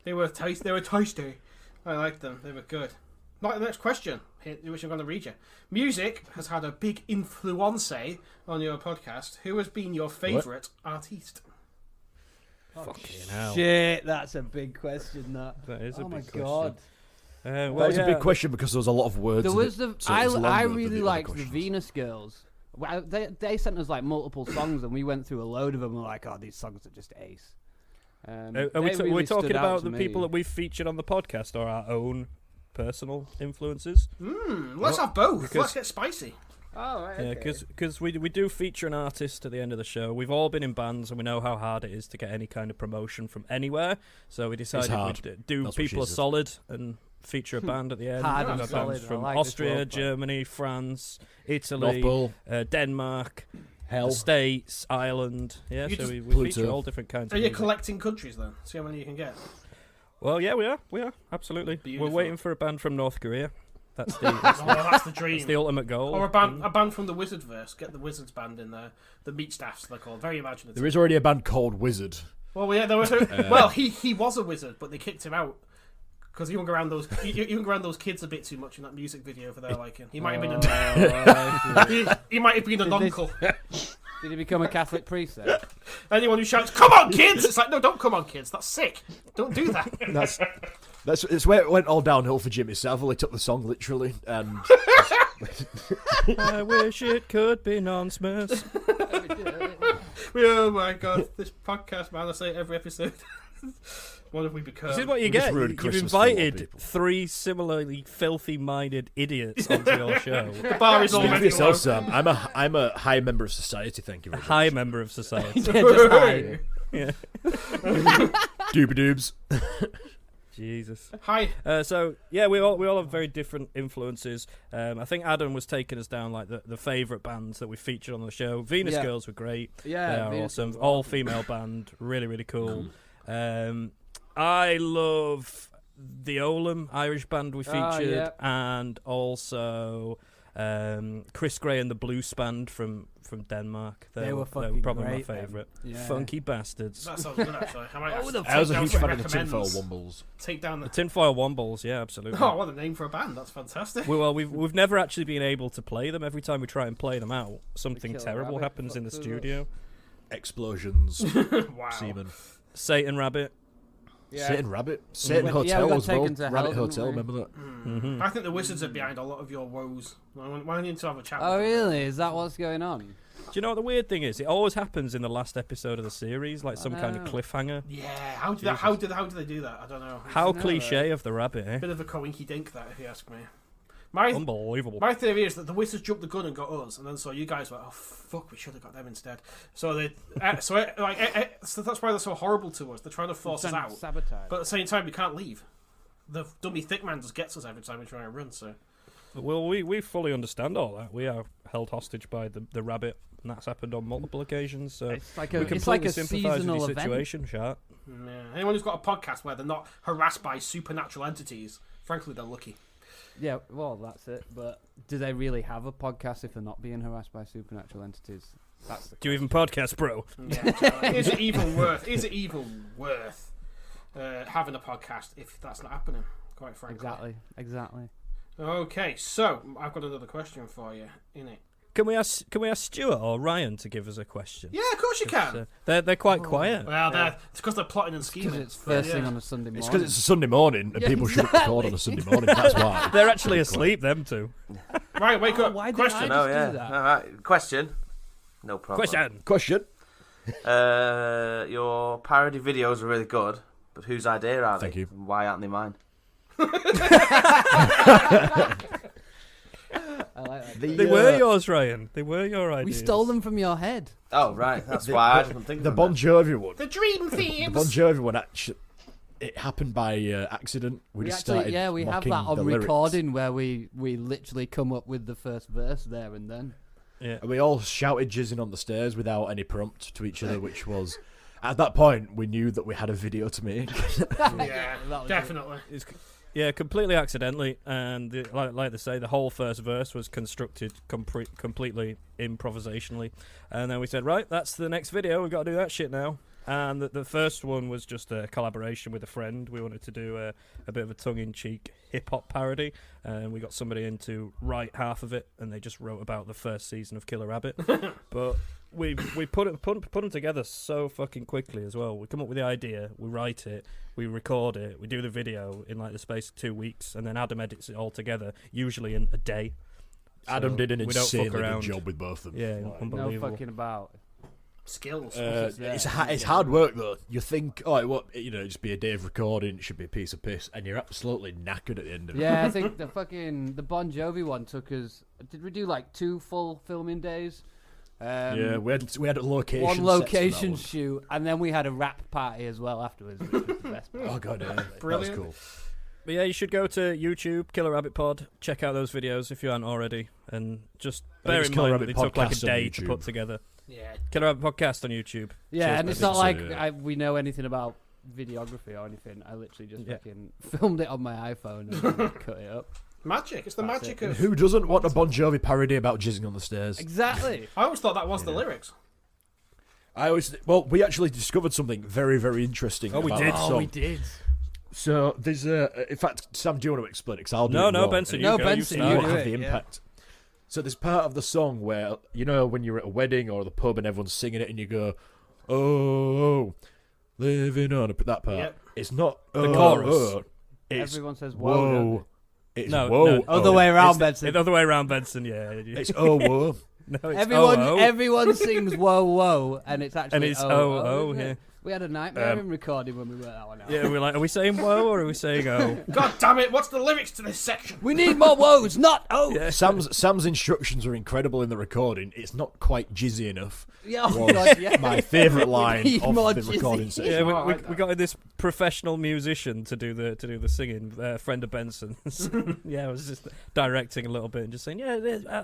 They were tasty. They were tasty. I liked them. They were good. Right, the next question, which I'm going to read you. Music has had a big influence on your podcast. Who has been your favourite artiste? Fucking hell. Shit, that's a big question. That is a oh big my question. god. Well, That was a yeah, big question because there was a lot of words. There in was it, the so it was I longer than really the other liked the questions. Venus Girls. Well, they sent us like multiple songs and we went through a load of them. And we're like, oh, these songs are just ace. Are they we really talking stood out about to the me. people that we've featured on the podcast or our own personal influences? Let's have both. because- Let's get spicy. Oh, right, Yeah, okay. because we do feature an artist at the end of the show. We've all been in bands and we know how hard it is to get any kind of promotion from anywhere. So we decided hard. we'd do That's what People Are she said. Solid and feature a band at the end. Hard We've and got solid. bands I from like this Austria, word, but- Germany, France, Italy, North Pole, Denmark, hell. the States, Ireland. Yeah, You so just- we Pluto. feature all different kinds Are of you music. collecting countries then? See how many you can get. Well, yeah, we are, absolutely. Beautiful. We're waiting for a band from North Korea. That's the Oh, that's the dream. that's the ultimate goal. Or a band from the Wizardverse. Get the Wizards band in there. The Meat Staffs, they're called. Very imaginative. There is already a band called Wizard. Well, yeah, there was. Well, he was a wizard, but they kicked him out because he hung around those kids a bit too much in that music video for their liking. He might have been he might have been an Did they- uncle. Did he become a Catholic priest then? Anyone who shouts "Come on, kids!" It's like, no, don't come on, kids. That's sick. Don't do that. It's where it went all downhill for Jimmy Savile. He took the song literally and I wish it could be nonsense. Oh my god, this podcast, man! I say it every episode. What have we become? This is what you We just get. ruined You've Christmas for a lot of invited people. 3 similarly filthy-minded idiots onto your show. The bar is Speak for already yourself, low. Sam. I'm a high member of society. Thank you A very much. high member of society. Just hide. Yeah. Doobie doobs. Jesus. Hi. So yeah, we all have very different influences. I think Adam was taking us down like the favourite bands that we featured on the show. Venus Yeah. Girls were great. Yeah, They are Venus awesome. Girls were All awesome. female band, really really cool. I love the Olam Irish band we featured, yeah. and also Chris Gray and the Blues Band from Denmark. They were they fucking probably great, my man. favourite. Yeah. Funky bastards. That sounds good, actually. I might Oh, the take I was a down huge some fan of the Tinfoil recommends. Wombles. Take down The the. Tinfoil Wombles, yeah, absolutely. Oh, what a name for a band! That's fantastic. We've never actually been able to play them. Every time we try and play them out, something Killer terrible Rabbit happens in the fucks us up. studio. Explosions. Wow. Semen. Satan Rabbit. Yeah. Satan Rabbit. Satan went- yeah, Hotel we got as well. taken to hell, Rabbit didn't Hotel, we? remember that? Mm-hmm. I think the Wizards are behind a lot of your woes. Why need to have a chat? Oh, with them? really? Is that what's going on? Do you know what the weird thing is? It always happens in the last episode of the series, like some kind of know. cliffhanger. Yeah. How did they do that? I don't know. How know, cliche of the rabbit, eh? Bit of a coinky dink, that, if you ask me. My Unbelievable. my theory is that the Wizards jumped the gun and got us, and then so you guys went, oh fuck, we should have got them instead. So they, so that's why they're so horrible to us. They're trying to force us out, Sabotage. but at the same time we can't leave. The dummy thick man just gets us every time we try and run. So Well, we fully understand all that. We are held hostage by the rabbit, and that's happened on multiple occasions. So it's like we a, completely it's like a sympathise with seasonal your event. situation, Shart. yeah. Anyone who's got a podcast where they're not harassed by supernatural entities, frankly, they're lucky. Yeah, well, that's it. But do they really have a podcast if they're not being harassed by supernatural entities? That's the Do you even podcast, bro? Yeah. Is it even worth? Having a podcast if that's not happening? Quite frankly. Exactly. Okay, so I've got another question for you. Innit? Can we ask Stuart or Ryan to give us a question? Yeah, of course you can. They're quite quiet. Well, it's because they're plotting and Because scheming. it's first thing Yeah. on a Sunday morning. It's because it's a Sunday morning and Yeah, people shouldn't record on a Sunday morning. That's why. They're actually asleep, them two. Right, wake up. why did Question. I No, just yeah. do that? All right. Question. No problem. Question. Question. Your parody videos are really good, but whose idea are they? Thank you. Why aren't they mine? I like that. They were yours, Ryan. They were your ideas. We stole them from your head. Oh, right. That's why I didn't think The of Bon them. Jovi one. The dream The themes. Bon Jovi one actually. It happened by accident. We just started we have mocking that on the lyrics. recording where we literally come up with the first verse there and then. Yeah. And we all shouted jizzing on the stairs without any prompt to each other, which was, at that point, we knew that we had a video to make. Yeah, That was definitely. Yeah, completely accidentally, and like they say, the whole first verse was constructed completely improvisationally, and then we said, right, that's the next video. We've got to do that shit now. And the first one was just a collaboration with a friend. We wanted to do a bit of a tongue-in-cheek hip-hop parody, and we got somebody in to write half of it, and they just wrote about the first season of Killer Rabbit. But we put them together so fucking quickly as well. We come up with the idea, we write it, we record it, we do the video in like the space of 2 weeks, and then Adam edits it all together, usually in a day. Adam So did an we don't fuck insanely good around. job with both of them. Yeah, Like, unbelievable. No fucking about. Skills. it's hard work though. You think, oh, what, just be a day of recording. It should be a piece of piss, and you're absolutely knackered at the end of it. Yeah, I think the Bon Jovi one took us. Did we do like 2 full filming days? Yeah, we had a location. One sets for that location one. shoot, and then we had a rap party as well afterwards, which was the best part. Oh god, yeah, Brilliant. that was cool. But yeah, you should go to YouTube, Killer Rabbit Pod, check out those videos if you aren't already, and just bear it's in Killer mind that Rabbit they took like a Podcast on day to YouTube. put together. Yeah. Killer Rabbit Podcast on YouTube. Yeah, Cheers, and it's mate. not like Yeah. we know anything about videography or anything. I literally just Yeah. fucking filmed it on my iPhone and then cut it up. Magic. It's the That's magic it. of. Who doesn't want a Bon Jovi parody about jizzing on the stairs? Exactly. I always thought that was the lyrics. We actually discovered something very, very interesting. Oh, we about did. that Oh, song. we did. So there's in fact, Sam, do you want to explain it? 'Cause I'll do No, it no, wrong, Benson, and you No, go. Benson, you it you won't do have it, the yeah. impact. So there's part of the song where, when you're at a wedding or the pub and everyone's singing it and you go, oh, living on that part. Yep. It's not The chorus. It's Everyone says whoa. whoa. It's No, whoa. no. Other way around, It's Benson. the other way around, Benson. Yeah. It's whoa. No, it's Everyone sings whoa whoa, and it's actually And it's oh, isn't yeah. it? We had a nightmare in recording when we worked that one out. Yeah, we're like, are we saying whoa or are we saying oh? God damn it! What's the lyrics to this section? We need more woes, not oh. Yeah. Sam's instructions are incredible in the recording. It's not quite jizzy enough. Yeah, oh Was God, yeah. my favourite line need of more the jizzy. recording section. Yeah, I like we got this professional musician to do the singing, friend of Benson's. Yeah, I was just directing a little bit and just saying, yeah,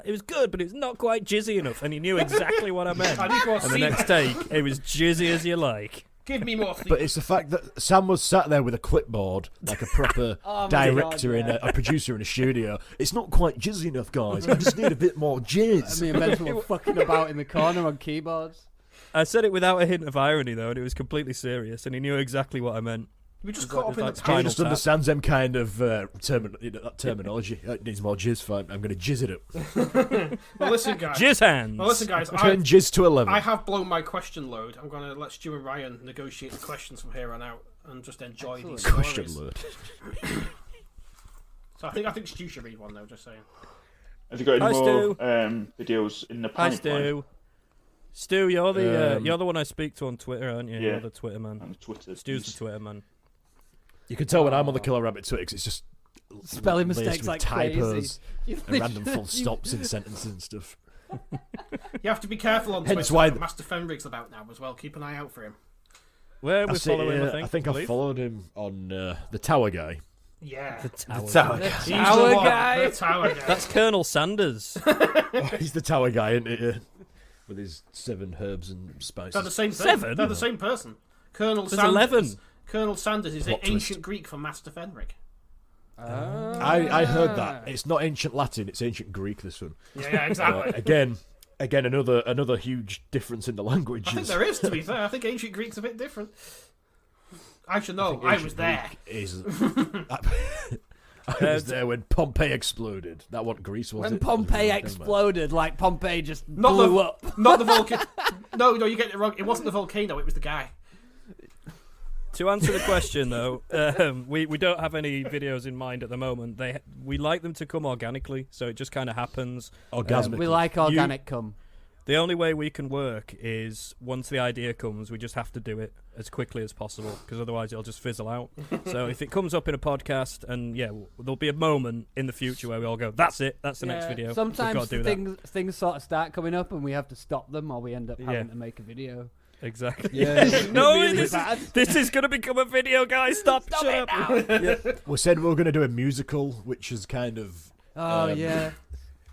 it was good, but it's not quite jizzy enough, and he knew exactly what I meant. I need to And the see next that. take, it was jizzy as you like. Give me more. But it's the fact that Sam was sat there with a clipboard, like a proper Oh my director God, in yeah. a producer in a studio. It's not quite jizzy enough, guys. I just need a bit more jizz. Me and Benson were fucking about in the corner on keyboards. I said it without a hint of irony, though, and it was completely serious, and he knew exactly what I meant. We just It's caught like- up in it's the like He Spinal just Tap. understands them kind of that terminology. It needs more jizz. Fine, I'm going to jizz it up. Well, listen, guys. Jizz hands! Well, listen, guys. Turn jizz to 11. I have blown my question load. I'm going to let Stu and Ryan negotiate the questions from here on out and just enjoy these Question stories. word. So I think Stu should read one though. Just saying. Have you got Hi, any more Stu. videos in the Hi, pipeline? Stu. Stu, you're the one I speak to on Twitter, aren't you? Yeah. You're the Twitter man. On Twitter. Stu's the Twitter man. You can tell when I'm on the Killer Rabbit Twitter 'cause it's just Spelling laced mistakes with like typos crazy. and random full stops in sentences and stuff. You have to be careful on Hence Twitter. why Master Fenrig's about now as well. Keep an eye out for him. Where we That's it, follow him, yeah. I think. I believe. followed him on the Tower Guy. Yeah. The Tower. He's Tower the one, guy. The tower guy. That's Colonel Sanders. He's the Tower Guy, isn't he? With his 7 herbs and spices. They're the same thing. 7? They're the same person. Colonel There's Sanders. 11. Colonel Sanders is Plot ancient twist. Greek for Master Fenrig. I heard that. It's not ancient Latin, it's ancient Greek, this one. Yeah, exactly. Again, another huge difference in the languages. I think there is, to be fair. I think ancient Greek's a bit different. I should know. I was there. I was there when Pompeii exploded. That what Greece was. When it? Pompeii Never mind. exploded, like Pompeii just Not blew the up. Not the volcano. No, you get it wrong. It wasn't the volcano. It was the guy. To answer the question, though, we don't have any videos in mind at the moment. We like them to come organically, so it just kind of happens. Orgasmic. We like organic cum. The only way we can work is once the idea comes, we just have to do it as quickly as possible, because otherwise it'll just fizzle out. So if it comes up in a podcast, and there'll be a moment in the future where we all go, "That's it. That's the next video." We've got Sometimes to do that. things sort of start coming up, and we have to stop them, or we end up having Yeah. to make a video. Exactly. Yeah, No, really bad. this is going to become a video, guys. Stop it now. We said we were going to do a musical, which is kind of Oh yeah.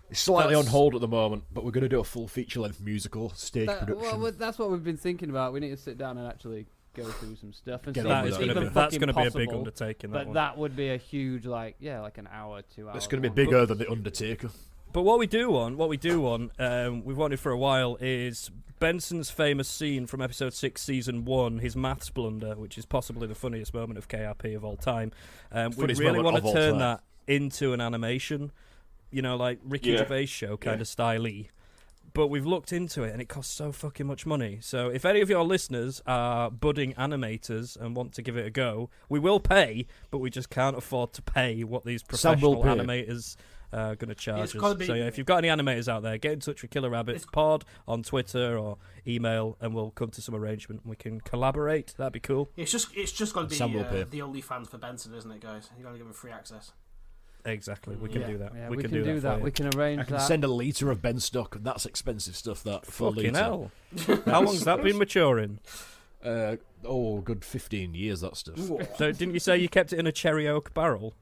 it's slightly That's- on hold at the moment, but we're going to do a full feature-length musical stage production. Well, that's what we've been thinking about. We need to sit down and actually go through some stuff and Get see on if with it's that. even That's fucking going to be a big possible. undertaking. But that would be a huge, like an hour, 2 hours. It's going to be bigger than the Undertaker. But what we do want, we've wanted for a while, is Benson's famous scene from episode 6, season 1, his maths blunder, which is possibly the funniest moment of KRP of all time. We Funniest really moment want of to all turn time. that into an animation, like Ricky Gervais show kind of style-y. But we've looked into it, and it costs so fucking much money. So if any of your listeners are budding animators and want to give it a go, we will pay, but we just can't afford to pay what these Sam will professional pay. animators are going to charge It's us. gotta be- So if you've got any animators out there, get in touch with Killer Rabbits Pod on Twitter or email, and we'll come to some arrangement and we can collaborate. That'd be cool. It's just got to Sam be will pay. the OnlyFans for Benson, isn't it, guys? You got to give him free access. Exactly, we can Yeah. do that. Yeah, we can do that. for you. We can arrange I can that. send a litre of Ben stock, and that's expensive stuff, that, for a Fucking litre. hell. How long's that been maturing? Good 15 years, that stuff. So didn't you say you kept it in a cherry oak barrel?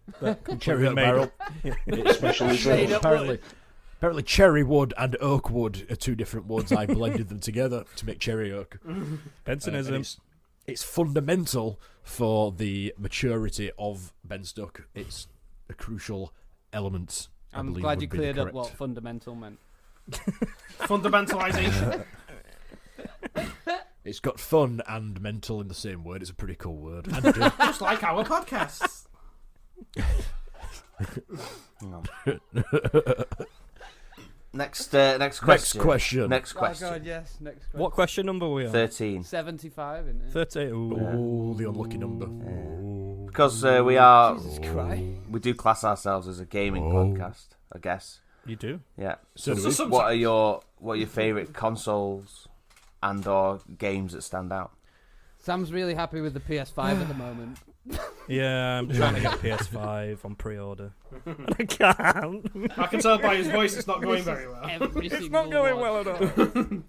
Cherry oak made barrel. It's specially Made up Apparently cherry wood and oak wood are two different woods. I blended them together to make cherry oak. And Bensonism. it's fundamental for the maturity of Ben Stuck. It's a crucial element. I I'm believe glad would you be the cleared up correct- what fundamental meant. Fundamentalization. It's got fun and mental in the same word. It's a pretty cool word. And Just like our podcasts. Next question. next question. Next question. Oh god, yes. Next question. What question number are we on? 13. 75, isn't it? 30. Ooh. Oh, the unlucky number. because we are, Jesus Christ. we do class ourselves as a gaming podcast, I guess. You do? Yeah. So do we. sometimes. What are your favourite consoles and/or games that stand out? Sam's really happy with the PS5 at the moment. Yeah, I'm trying to get PS5 on pre-order. And I can't. I can tell by his voice it's not going very well. It's not going well at all.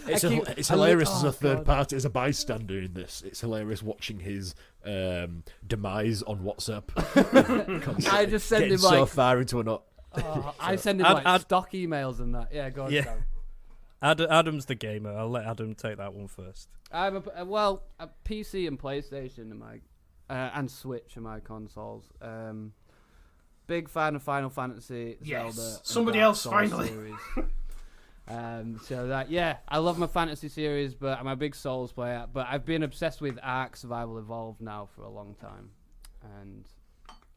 It's hilarious as a third party, as a bystander in this. It's hilarious watching his demise on WhatsApp. I just send Getting him so like far into a nut. I send him like stock emails and that. Yeah, go on. Yeah. Sam. Adam's the gamer. I'll let Adam take that one first. I'm a PC and PlayStation are my and Switch are my consoles. Big fan of Final Fantasy, Yes. Zelda. and Somebody Dark else, Souls finally. series. So that I love my fantasy series, but I'm a big Souls player. But I've been obsessed with Ark Survival Evolved now for a long time, and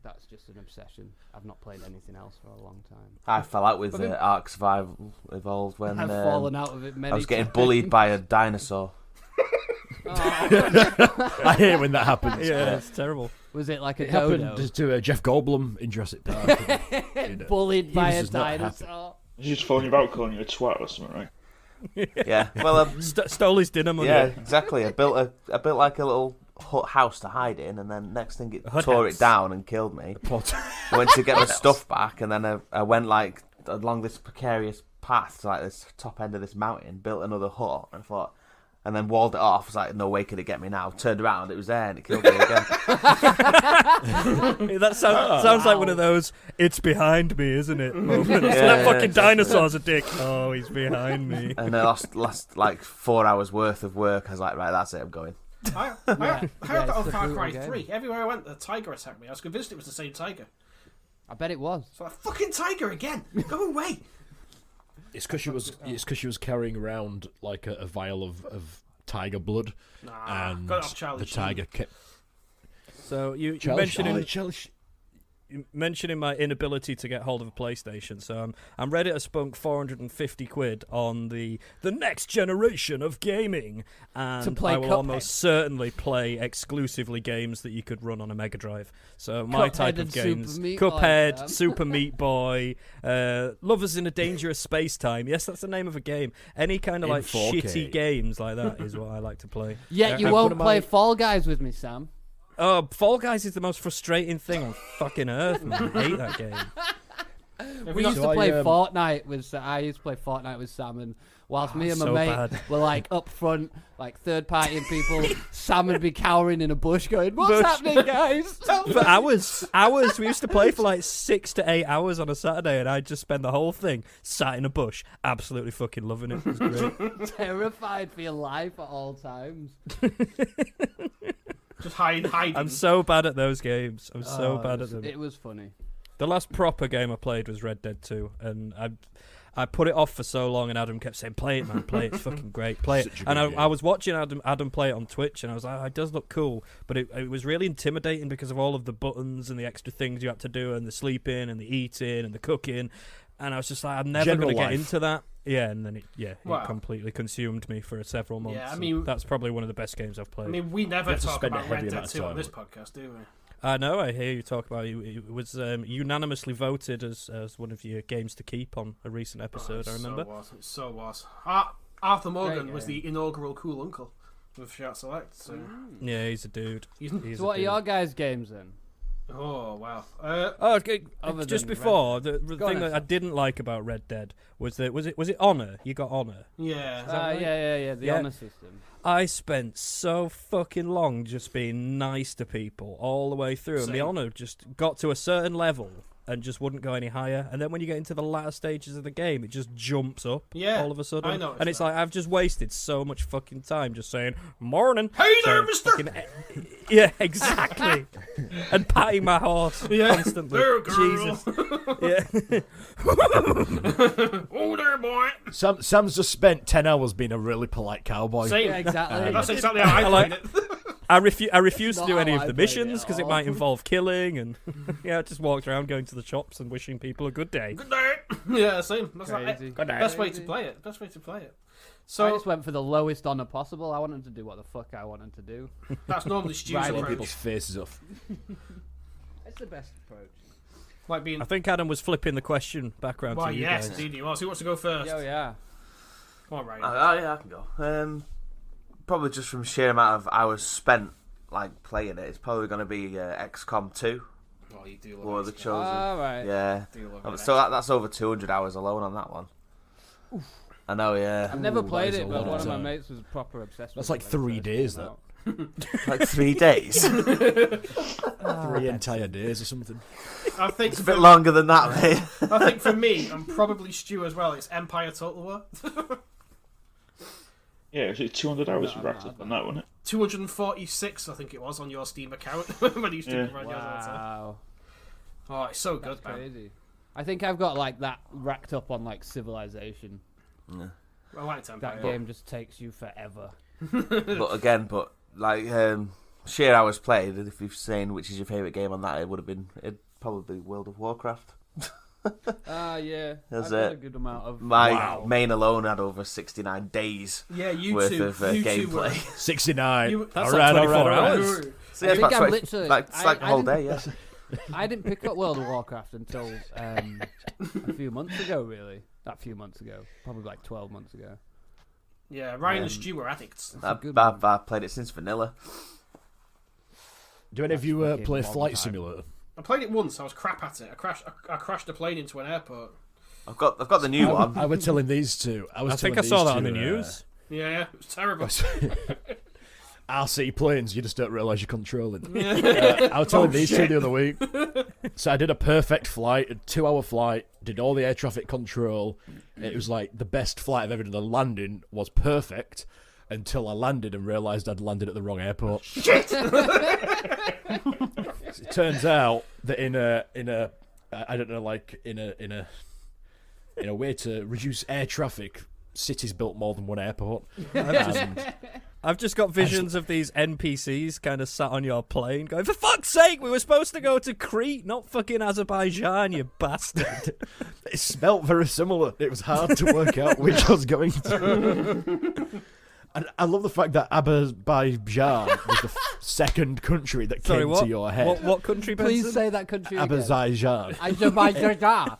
that's just an obsession. I've not played anything else for a long time. I fell out with Ark Survival Evolved when I've fallen out of it many I was getting times. bullied by a dinosaur. I hate when that happens. Yeah, it's terrible. Was it like a It dodo? happened to Jeff Goldblum in Jurassic Park. Bullied by a just not happy. dinosaur. He's just phoning about calling you a twat or something, right? Yeah. Well, Stole his dinner money. yeah, exactly. I built like a little house to hide in, and then next thing it Hut tore house. it down and killed me. I went to get my stuff back, and then I went like along this precarious path to like this top end of this mountain, built another hut, and thought, and then walled it off. I was like, no way could it get me now. Turned around, it was there, and it killed me again. That sounds like one of those "it's behind me," isn't it? Moments. That fucking dinosaur's a dick. Oh, he's behind me. And I lost like 4 hours worth of work. I was like, right, that's it, I'm going. I had that on it's a Far brutal Cry game. 3. Everywhere I went, the tiger attacked me. I was convinced it was the same tiger. I bet it was. So fucking tiger again. Go away. It's because she was carrying around like a vial of tiger blood, and got it off Charlie the Sheen. tiger kept. So you mentioning my inability to get hold of a PlayStation, so I'm ready to spunk 450 quid on the next generation of gaming, and To play I will Cuphead. almost certainly play exclusively games that you could run on a Mega Drive. So my Cuphead type of and Super games: Meat Boy, Cuphead, Sam. Super Meat Boy, Lovers in a Dangerous Space Time. Yes, that's the name of a game. Any kind of In like 4K. shitty games like that is what I like to play. Yet you and won't one of play my- Fall Guys with me, Sam. Oh, Fall Guys is the most frustrating thing on fucking earth, man. I hate that game. We used to play Fortnite with. I used to play Fortnite with Sam, and whilst me and my so mate bad. were like up front, like third partying people, Sam would be cowering in a bush, going, "What's happening, guys?" For hours. We used to play for like 6 to 8 hours on a Saturday, and I'd just spend the whole thing sat in a bush, absolutely fucking loving it. It was great. Terrified for your life at all times. Just hiding. I'm so bad at those games. I'm so bad at them. It was funny. The last proper game I played was Red Dead 2, and I put it off for so long, and Adam kept saying, "Play it, man, play it. It's fucking great, play it." Such a And good game. I was watching Adam play it on Twitch, and I was like, "Oh, it does look cool," but it was really intimidating because of all of the buttons and the extra things you had to do, and the sleeping and the eating and the cooking. And I was just like, I'm never General going to get life. into that. Yeah, and then it Wow. completely consumed me for several months. Yeah, I and mean- that's probably one of the best games I've played. I mean, we never You have to talk spend a about heavy Red Dead amount of 2 on time this on podcast, do we? I know, I hear you talk about it. It was unanimously voted as one of your games to keep on a recent episode, I remember. It so was. Arthur Morgan Great was the inaugural cool uncle with Shart Select. So. Yeah, he's a dude. He's So what are your guys' games then? Oh, wow. Oh, okay. Other Just than before, the Go thing on, that I Sam. didn't like about Red Dead was it Honor? You got Honor. Yeah. Yeah, the Yeah. honor system. I spent so fucking long just being nice to people all the way through, and the Same. Honor just got to a certain level and just wouldn't go any higher. And then when you get into the latter stages of the game, it just jumps up Yeah, all of a sudden. I noticed and it's that. like, I've just wasted so much fucking time just saying, "Morning." Hey there, Saying mister! fucking- Yeah, exactly. And patting my horse Yeah. constantly. There, girl. Jesus. Yeah. Oh, there, boy. Sam's just spent 10 hours being a really polite cowboy. Same. Yeah, exactly. That's exactly how I like- played it. I refuse to Not do any how of I the played it missions at because it all. might involve killing and I just walked around going to the shops and wishing people a good day. Good day. Yeah, same. That's Crazy. like best way to Crazy. play it. Best way to play it. I So just went for the lowest honor possible. I wanted to do what the fuck I wanted to do. that's normally Stu's Right. Blow approach. people's faces off. It's the best approach. Like being. I think Adam was flipping the question back round Well, to you yes, guys. indeed. Well, who wants to go first? Yo, yeah. Come on, Ryan. Oh yeah, I can go. Probably just from sheer amount of hours spent like playing it. It's probably going to be XCOM 2, Well, you do love War of the it. Chosen. All right. Yeah, Do love it. so that's over 200 hours alone on that one. I know, yeah. I've never Ooh, played that is it, a but lot one of of my time. mates was proper obsessed That's with like it when 3 it first days, came that. out. Like 3 days. 3 entire days or something. I think It's a bit longer than that, mate. I think for me, and probably Stu as well, it's Empire Total War. Yeah, actually 200 hours No, wrapped no, up on that, wasn't it? 246, I think it was, on your Steam account when you used to Yeah. run yours all the time. Wow. Oh, it's so good, That's man. crazy. I think I've got like that racked up on like Civilization. I like Empire. That game just takes you forever. But like sheer hours played. If you're saying which is your favourite game on that, it'd probably World of Warcraft. Yeah. That's I've got a it. good amount of. My main alone had over 69 days Yeah, you worth two. of You two were. gameplay. 69. That's Alright, like 24 alright. hours. So I yeah, it's think about I'm 20 literally- it's like the I whole didn't- day, yeah. I didn't pick up World of Warcraft until a few months ago, really. Not a few months ago. Probably like 12 months ago. Yeah, Ryan and Stu were addicts. a good I've played it since vanilla. Do any of you fucking play long Flight time. Simulator? I played it once. I was crap at it. I crashed a plane into an airport. I've got the new one. I was telling these two. I think I saw that on the news. Yeah, it was terrible. RC planes, you just don't realise you're controlling. I was telling these two the other week. So I did a perfect flight, a 2-hour flight, did all the air traffic control. It was like the best flight I've ever done. The landing was perfect until I landed and realised I'd landed at the wrong airport. Shit! It turns out that in a I don't know, like in a way to reduce air traffic, cities built more than one airport. I've just got visions of these NPCs kind of sat on your plane going, for fuck's sake, we were supposed to go to Crete, not fucking Azerbaijan, you bastard. It smelt very similar. It was hard to work out which I was going to. And I love the fact that Azerbaijan was the second country that Sorry, came what? to your head. What country, Please Benson? say that country again. Azerbaijan. Azerbaijan.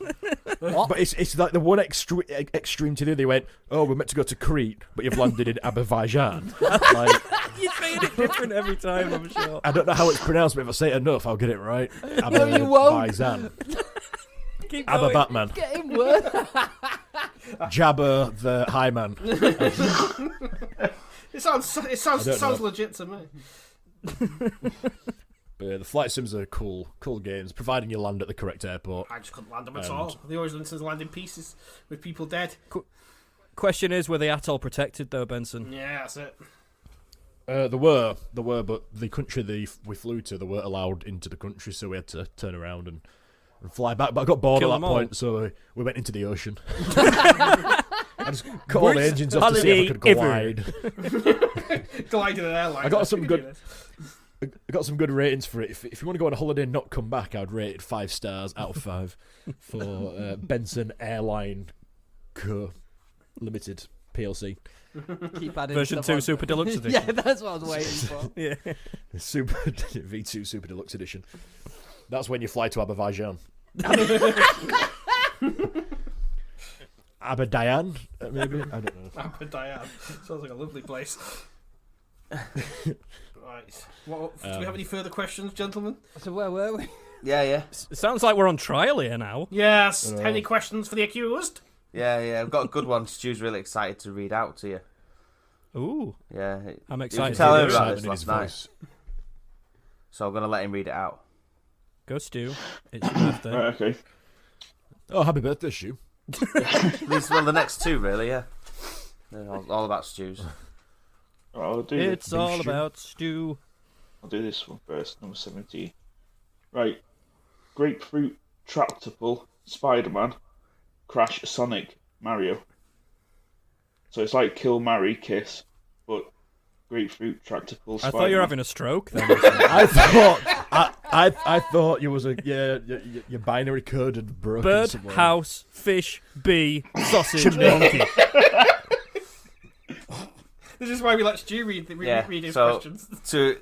What? But it's like the one extreme to the other. They went, oh, we're meant to go to Crete, but you've landed in Azerbaijan. Like, You're saying it different every time, I'm sure. I don't know how it's pronounced, but if I say it enough, I'll get it right. No, you won't. Azerbaijan. Keep Abba going. Batman. Getting worse. Jabba the High Man. It sounds legit to me. But yeah, the flight sims are cool games, providing you land at the correct airport. I just couldn't land them at all. They always land in pieces with people dead. Question is, were they atoll protected though, Benson? Yeah, that's it. There were, but the country we flew to, they weren't allowed into the country, so we had to turn around and fly back. But I got bored Kill at them that all. point, so we went into the ocean. I just cut all the engines off to see if I could glide. Gliding an airline. I got some good ratings for it. If you want to go on a holiday and not come back, I'd rate it 5 stars out of 5 for Benson Airline Co. Limited PLC. Keep adding Version stuff 2 on. Super Deluxe Edition. Yeah, that's what I was waiting for. Yeah. Super V2 Super Deluxe Edition. That's when you fly to Azerbaijan. Aberdayan, maybe? I don't know. Aberdayan. Sounds like a lovely place. Right. Do we have any further questions, gentlemen? So where were we? Yeah. It sounds like we're on trial here now. Yes. Any questions for the accused? Yeah. I've got a good one. Stu's really excited to read out to you. Ooh. Yeah. I'm He excited was to telling hear me it. about this in his last night, voice. so I'm going to let him read it out. Go, Stu. It's your birthday. Right, okay. Oh, happy birthday, Stu. The next two, really, yeah. They're all about Stu's. Right, I'll do It's the- all about Stu. I'll do this one first, number 17. Right. Grapefruit, Tractable, Spider-Man, Crash, Sonic, Mario. So it's like Kill, Marry, Kiss, but grapefruit tractor pull. I thought you were having a stroke then. I thought you was your binary code had broken Bird, somewhere. house, fish, bee, sausage, monkey. This is why we let Stu read his so questions. to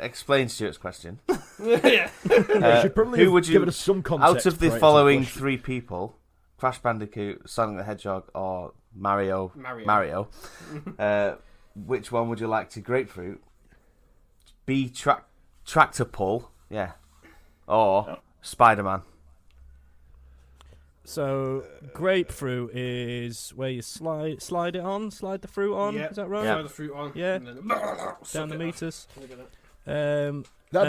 explain Stuart's question, Yeah. You should probably who would you give us some context out of the prior to following question. 3 people, Crash Bandicoot, Sonic the Hedgehog, or Mario, which one would you like to grapefruit? B tractor pull, or Spider-Man? So grapefruit is where you slide the fruit on. Yeah. Is that right? Throw the fruit on. Yeah. And then Down the meters. That'd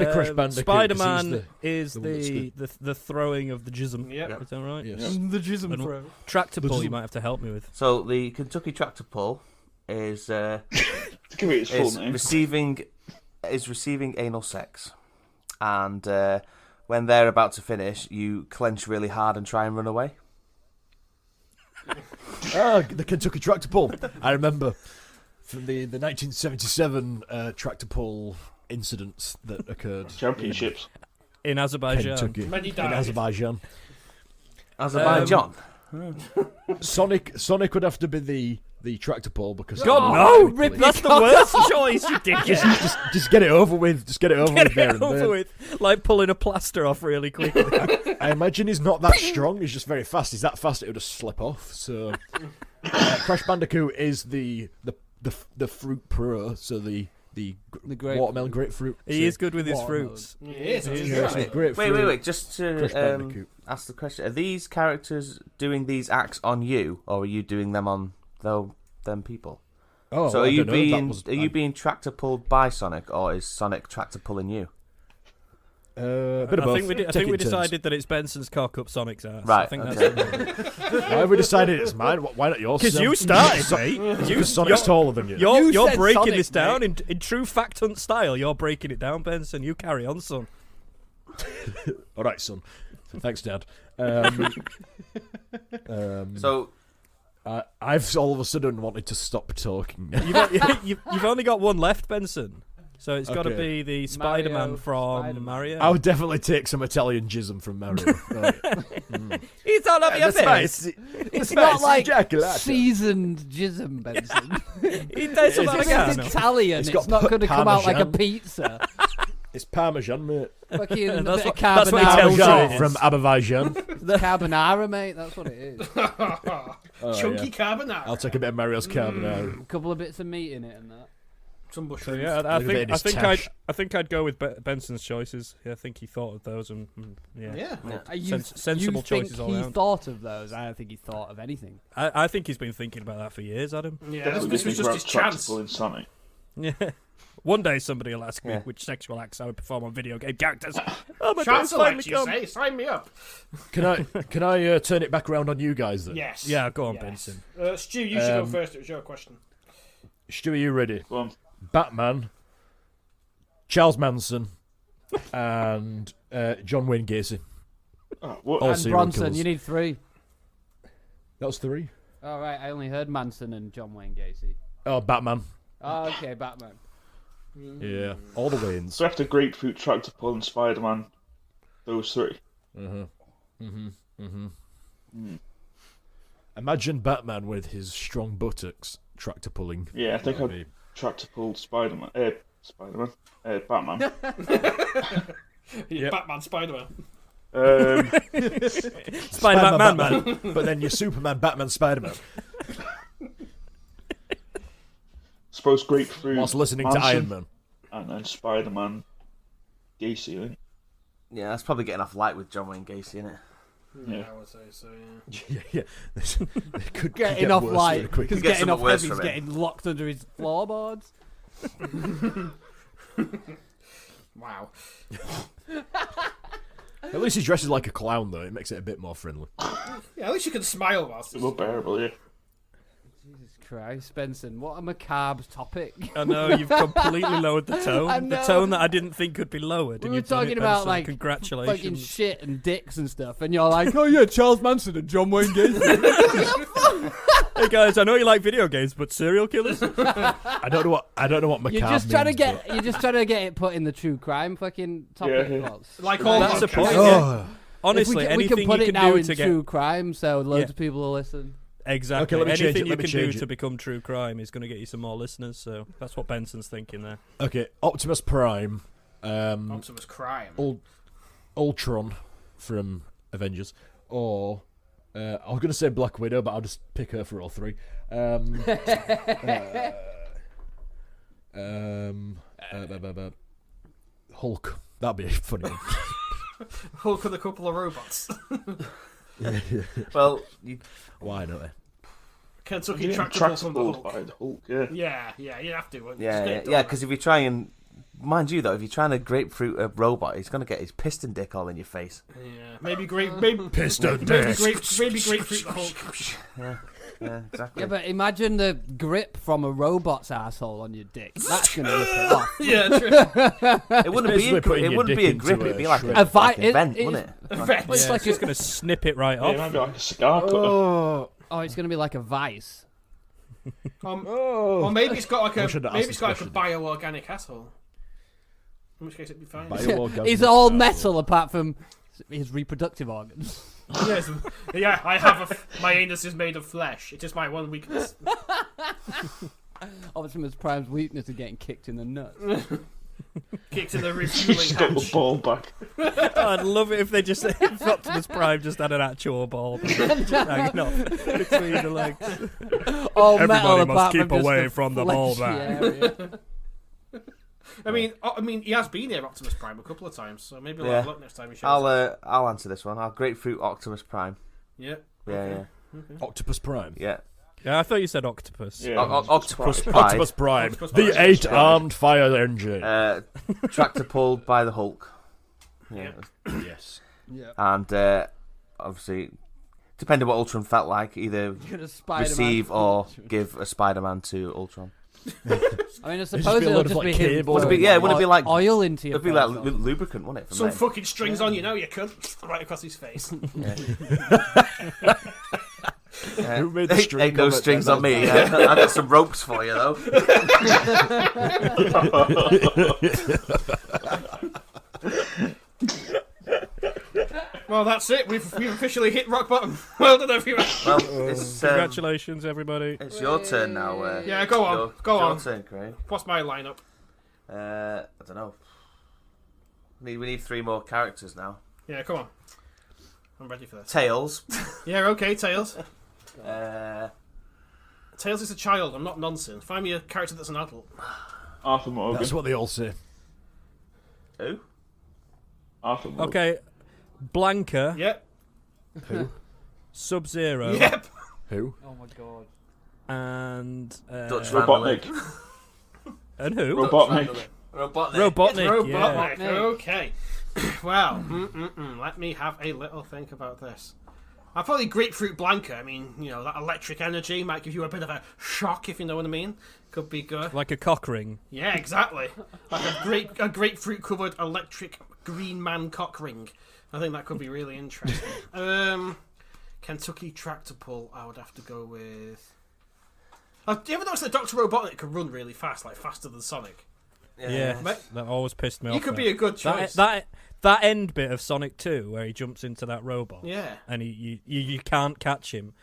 be Crash Bandicoot. 'cause he's Spider-Man is the one that's the throwing of the jism. Yep. Is that right? Yes. The jism And throw. Tractor pull, you jism. might have to help me with. So the Kentucky tractor pull is Give me its full name. receiving anal sex, and when they're about to finish, you clench really hard and try and run away. the Kentucky tractor pull. I remember from the 1977 tractor pull incidents that occurred Championships. In in Azerbaijan. Kentucky, Many in died. Azerbaijan. Azerbaijan. Sonic would have to be the tractor pull because God, no! That's the worst choice, you dickhead. just get it over with. Just get it over Get with there it and over then. with. Like pulling a plaster off really quickly. I imagine he's not that strong. He's just very fast. He's that fast it would just slip off. So Crash Bandicoot is the fruit pro. So the grape- watermelon grapefruit. He is good with his Watermelon. fruits. It is. It's Yeah, right. so grapefruit. Wait. Just Crash to Bandicoot. ask the question: are these characters doing these acts on you, or are you doing them on them people? Oh, So I are you don't know. being tractor pulled by Sonic, or is Sonic tractor pulling you? A bit of I both. think we Take it in turns. decided that it's Benson's cock up Sonic's ass. Right, I think okay. that's Why have we decided it's mine? Why not yours? because Sam? you started, mate. Because Sonic's taller than you. You're said breaking Sonic, this down in true fact hunt style. You're breaking it down, Benson. You carry on, son. All right, son. Thanks, Dad. So I've all of a sudden wanted to stop talking. You've only got one left, Benson. So it's got to Okay. be the Spider-Man Mario, from Spider-Man. Mario. I would definitely take some Italian jism from Mario. Right. He's all over your face. It's not like Gelato. seasoned jism, Benson. He tastes a lot of It's gas. Italian. It's It's, got not going to come out like a Parmesan. pizza. It's Parmesan, mate. Fucking That's bit of that's what he carbonara. tells you. Parmesan it from is. Azerbaijan. Carbonara, mate. That's what it is. Chunky yeah. carbonara. I'll take a bit of Mario's carbonara. A couple of bits of meat in it and that. Some So mushrooms. yeah, Look at it, it's tash. I think I'd go with Benson's choices. Yeah, I think he thought of those and yeah. Yeah. Sensible you choices think all he round. thought of those? I don't think he thought of anything. I think he's been thinking about that for years, Adam. Yeah, Definitely this was think just about his tractor chance. pull in Sonic. Yeah. One day somebody will ask me Yeah. which sexual acts I would perform on video game characters. Oh my Chance God, finally select, you come. say? Sign me up. Can I turn it back around on you guys then? Yes. Yeah, go on, Yes. Benson. Stu, you should go first. It was your question. Stu, are you ready? Go on. Batman, Charles Manson, and John Wayne Gacy. Oh, what? All And serial Bronson, killers. you need 3. That was 3. All right, I only heard Manson and John Wayne Gacy. Oh, Batman. Oh, okay, Batman. Yeah, all the Waynes. So after Grapefruit, Tractor Pull, and Spider-Man, those 3. Imagine Batman with his strong buttocks tractor pulling. Yeah, I think That'd I'd be- Tractor Pull, Batman. Yeah. Batman, Spider-Man. Spider-Man, man. But then you're Superman, Batman, Spider-Man. Suppose Grapefruit, Whilst listening to Manson, Iron Man. and then Spider-Man, Gacy, I think. Yeah, that's probably getting off light with John Wayne Gacy, isn't it? Yeah. I would say so, yeah. Yeah. They could Getting get off worse light really quick. because Get getting something off worse heavy is from him. getting locked under his floorboards. Wow. At least he dresses like a clown, though. It makes it a bit more friendly. Yeah, at least you can smile whilst It's more bearable, yeah. Jesus Christ, Benson, what a macabre topic. I know, you've completely lowered the I tone. The know. tone that I didn't think could be lowered. We and were you've done talking it, about Benson. like Congratulations. fucking shit and dicks and stuff, and you're like, oh yeah, Charles Manson and John Wayne Gacy. Hey guys, I know you like video games, but serial killers? I don't know what macabre You're just trying to means, get. but- You're just trying to get it put in the true crime fucking topic. Yeah. box. Like all That's the podcasts. point. Oh. Honestly, we anything can put you it can now do in to true get crime, so loads Yeah. of people will listen. exactly Okay, let me change anything it, you let me can do change it. to become true crime is going to get you some more listeners. So that's what Benson's thinking there. Okay, Optimus Prime, Optimus Crime. Ultron from Avengers, or I was going to say Black Widow, but I'll just pick her for all three. Hulk. That'd be a funny one. Hulk with a couple of robots. Well, Why not? Kentucky Yeah, Tractable from the tractable Hulk. by the Hulk, yeah. Yeah, you have to. wouldn't you? yeah, Just get yeah, it done, yeah. man. Because if you try and, mind you though, if you're trying to grapefruit a robot, he's gonna get his piston dick all in your face. Yeah, maybe maybe Piston maybe dick. maybe grapefruit the Hulk. Yeah, exactly. Yeah, but imagine the grip from a robot's asshole on your dick. That's gonna rip it off. Yeah, true. It wouldn't be basically putting it your wouldn't be dick a grip. into It'd be a like shred. a, A vi- like a vent, it- wouldn't it? Vent. Like- Yeah, it's just going to snip it right Yeah, it off. might be like a cigar cutter. Oh, Oh, it's gonna be like a vice. Or maybe it's got like I a should have maybe asked it's this got like a question. bio-organic asshole. In which case it'd be fine. He's all metal apart from his reproductive organs. Yes, yeah, I have my anus is made of flesh. It's just my one weakness. Optimus Prime's weakness is getting kicked in the nuts. Kicked in the You refueling stuck the hatch. ball back. I'd love it if they just if Optimus Prime just had an actual ball just hanging off between the legs. All Everybody metal must apart keep from just away from the ball fleshy back. area. I mean, he has been here, Optimus Prime, a couple of times, so maybe we'll have a look next time he shows up. I'll answer this one. I'll grapefruit Optimus Prime. Yeah. Yeah, Octopus Prime. yeah. Yeah, I thought you said octopus. Yeah, Octopus Prime. Optimus Prime. Optimus The Prime. 8-armed fire engine. Tractor pulled by the Hulk. Yeah. Yes. Yeah. And obviously, depending what Ultron felt like, either Gonna Spider-Man. receive or give a Spider-Man to Ultron. I mean, I just suppose be a it'll load of, just like, be him. cables. Wouldn't it be- yeah, wouldn't it be like- oil into your It'd be like face. lubricant, wouldn't it? From Some them? fucking strings on you know, you cunt. Right across his face. Who made the Ain't string no on it? strings on me. Yeah. I got some ropes for you though. Well, that's it. We've officially hit rock bottom. Well done, everyone. Well, it's Congratulations, everybody. it's your turn now. Yeah, go on, go on. Your turn, Craig. What's my lineup? I don't know. We need 3 more characters now. Yeah, come on. I'm ready for this. Tails. Yeah, okay, Tails. uh, Tails is a child. I'm not nonsense. Find me a character that's an adult. Arthur Morgan. That's what they all say. who? Arthur Morgan. Okay, Blanca, Yep. Who? Sub-Zero, Yep. Who? Oh my god. and Dutch Robotnik. and who? Robotnik. Robotnik. Robotnik. Robotnik. Yeah. Okay. Well, let me have a little think about this. I'll probably grapefruit Blanca. I mean, you know, that electric energy might give you a bit of a shock, if you know what I mean. Could be good. Like a cock ring. Yeah, exactly. Like a grapefruit covered electric green man cock ring. I think that could be really interesting. Kentucky tractor pull. I would have to go with. Do you ever notice that Dr. Robotnik can run really fast, like faster than Sonic? Yeah, Mate, that always pissed me off. he could that. be a good choice. That end bit of Sonic 2 where he jumps into that robot. Yeah. And you can't catch him.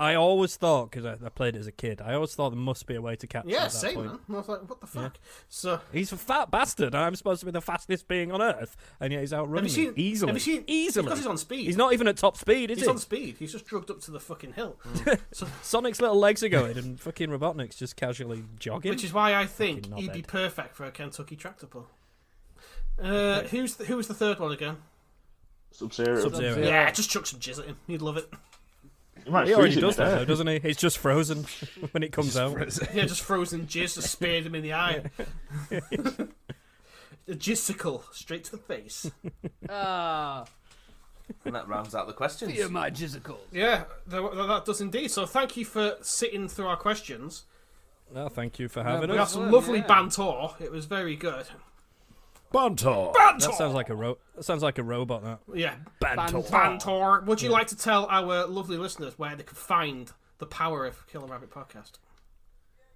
I always thought, because I played it as a kid, I always thought there must be a way to catch him Yeah, at that same, point. man. I was like, what the fuck? So, He's a fat bastard, and I'm supposed to be the fastest being on Earth, and yet he's outrunning me easily. Have you seen? Easily. Because he's on speed. He's not even at top speed, is He's he? on speed. He's just drugged up to the fucking hill. Sonic's little legs are going, and fucking Robotnik's just casually jogging. Which is why I think Fucking he'd be knobhead. perfect for a Kentucky tractor pull. Who was the third one again? Sub-Zero. Sub-Zero. Yeah, just chuck some jizz at him. He'd love it. You might He already freeze him does to that, death. though, doesn't he? He's just frozen when it comes out. Yeah, just frozen jizz, just speared him in the eye. A jizzicle straight to the face. Ah, And that rounds out the questions. fear my jizzicles. Yeah, that does indeed. So thank you for sitting through our questions. Well, thank you for having We had us. some lovely banter. It was very good. Bantor. Banter. That sounds like a robot. That. Yeah, Bantor. banter. Would you like to tell our lovely listeners where they can find the power of Killer Rabbit Podcast?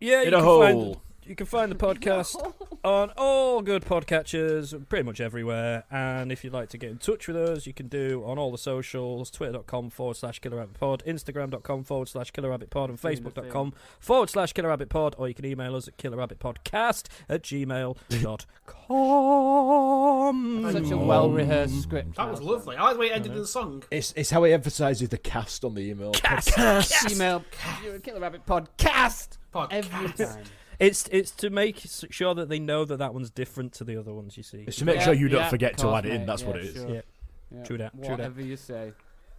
Yeah, In a hole. You can find the podcast on all good podcatchers, pretty much everywhere. And if you'd like to get in touch with us, you can do on all the socials, twitter.com/KillerRabbitPod, Instagram.com/KillerRabbitPod, and Facebook.com/KillerRabbitPod, or you can email us at killerrabbitpodcast@gmail.com. Such a well-rehearsed script. That was lovely. I like the way it ended in the song. It's how he emphasises the cast on the email. Email Killer Rabbit Podcast every time. It's to make sure that they know that one's different to the other ones, you see. It's to make sure you don't forget to course, add it in. mate. That's what Yeah, it is. sure. Yeah. True that. Whatever you say.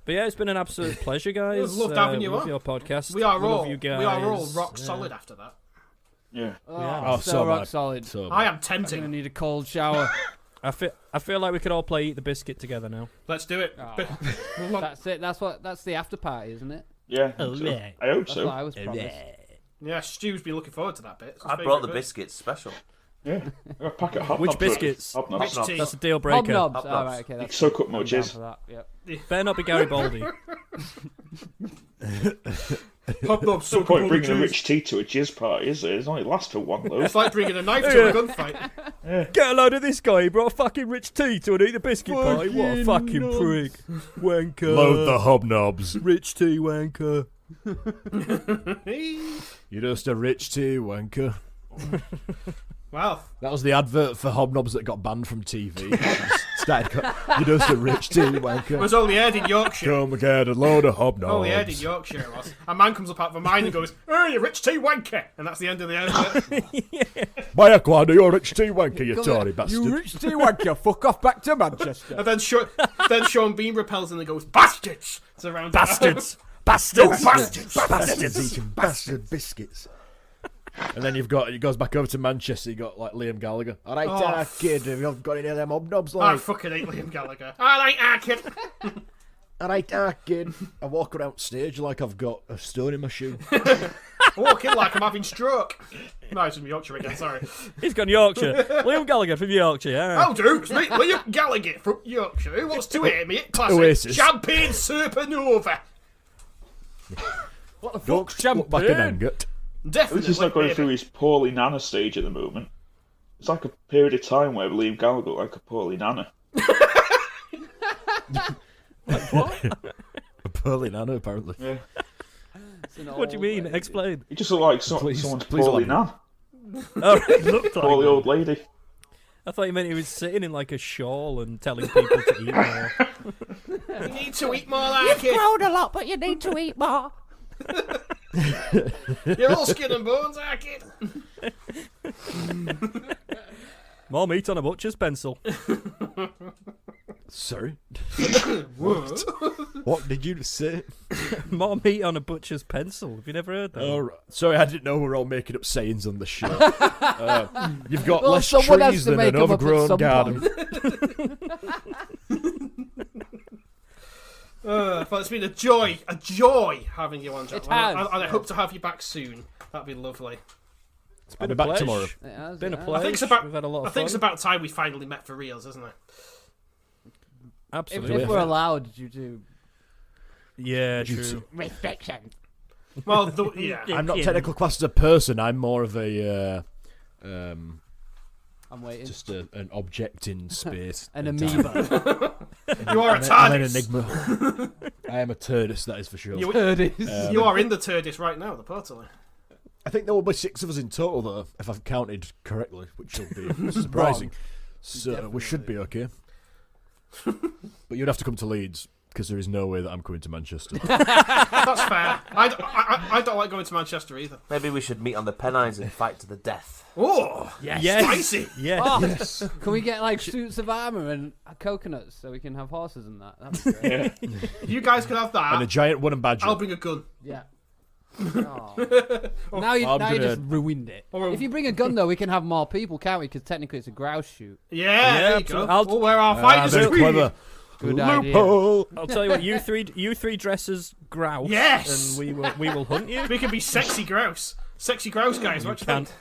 But yeah, it's been an absolute pleasure, guys. It was loved having you love on. your podcast. We are love all you guys. we are all rock solid after that. Yeah. Oh, so so rock bad. solid. So I am I'm tempting. gonna need a cold shower. I feel like we could all play Eat the Biscuit together now. Let's do it. Oh. But- That's it. That's the after party, isn't it? Yeah. Oh, so. yeah. I hope That's so. what I was promised. yeah, Stu's been looking forward to that bit. It's his I favourite brought the bit. biscuits special. Yeah. I got a packet of hobnobs. Which biscuits? Hobnobs. Which tea? That's a deal breaker. Hobnobs. Hobnobs. All right, okay. You That's soak up more I'm down jizz. for that. Yep. Better not be Garibaldi. Hobnobs, No point bringing a rich tea to a jizz party, is there? It only lasts for one load. It's like bringing a knife to a gunfight. Get a load of this guy. He brought a fucking rich tea to an Eat the Biscuit party. What a fucking prick. Wanker. Load the hobnobs. Rich tea wanker. You're just a rich tea wanker. Wow. That was the advert for hobnobs that got banned from TV. You're just a rich tea It wanker. was only aired in Yorkshire. Come get a load of hobnobs. Only aired in Yorkshire it was. A man comes up out of a mine and goes, "Oh, you rich tea wanker!" And that's the end of the advert. Buy a quad of your rich tea wanker, you Tory bastard. You rich tea wanker, fuck off back to Manchester. And then Sean Bean repels and he goes, "Bastards!" It's around Bastards. You Bastards. bastards! Bastards eating bastard biscuits. And then it goes back over to Manchester. You got like Liam Gallagher. All right, kid, have you got any of them hobnobs? I Like, fucking hate Liam Gallagher. I like our kid. all right, kid. I walk around stage like I've got a stone in my shoe. Walking like I'm having stroke. No, it's from Yorkshire again, sorry. He's gone Yorkshire. Liam Gallagher from Yorkshire. Yeah. Oh, dude, it's me, Liam Gallagher from Yorkshire. Who wants to hear me? Classic Oasis. Champagne Supernova. What the Don't fuck, look back in anger. Definitely. He's just not going baby. through his poorly nana stage at the moment. It's like a period of time where Liam Gallagher looked like a poorly nana. A pearly nana, apparently. Yeah. What do you mean? Explain. He just looked like Please- someone's please poorly elaborate. nan. Oh, it looked like Poorly that. old lady. I thought you meant he was sitting in like a shawl and telling people to eat more. You need to eat more like it. grown a lot, but you need to eat more. You're all skin and bones, like it. More meat on a butcher's pencil. Sorry. What did you say? More meat on a butcher's pencil. Have you never heard that? Oh, right. Sorry, I didn't know we were all making up sayings on the show. You've got Well, less someone has trees to than make an 'em up at overgrown some garden. But it's been a joy having you on, John. It has, And I yeah. hope to have you back soon. That'd be lovely. I'll be back tomorrow. It has, Been a it has. pleasure. I think it's about. We've had a lot of I think it's fun. about time we finally met for reals, isn't it? Absolutely. If we're allowed due to Yeah, You true. too. restriction. Well, yeah. I'm not Yeah. technically classed as a person. I'm more of a I'm waiting. just an object in space. An and time. amoeba. You are a I'm an TARDIS. enigma. I am a TARDIS, that is for sure. You, Turdies. you are in the TARDIS right now, the portal. I think there will be 6 of us in total, though, if I've counted correctly, which will be surprising. So we should be okay. But you'd have to come to Leeds, because there is no way that I'm coming to Manchester. That's fair. I don't like going to Manchester either. Maybe we should meet on the Pennines and fight to the death. Oh, Yes. spicy. Yes. Oh, can we get like suits of armor and coconuts so we can have horses and that? That'd be great. If you guys can have And a that, giant wooden badger. I'll bring a gun. Yeah. Oh. Now you I'm just gonna- ruined it. Or a- If you bring a gun though, we can have more people, can't we? Because technically it's a grouse shoot. Yeah, there you go. absolutely. We'll wear our fighters very we. clever. Good idea. Loophole. I'll tell you what. You three dress as grouse. Yes! And we will hunt you. We can be sexy grouse. Sexy grouse guys, what do you Can't. think?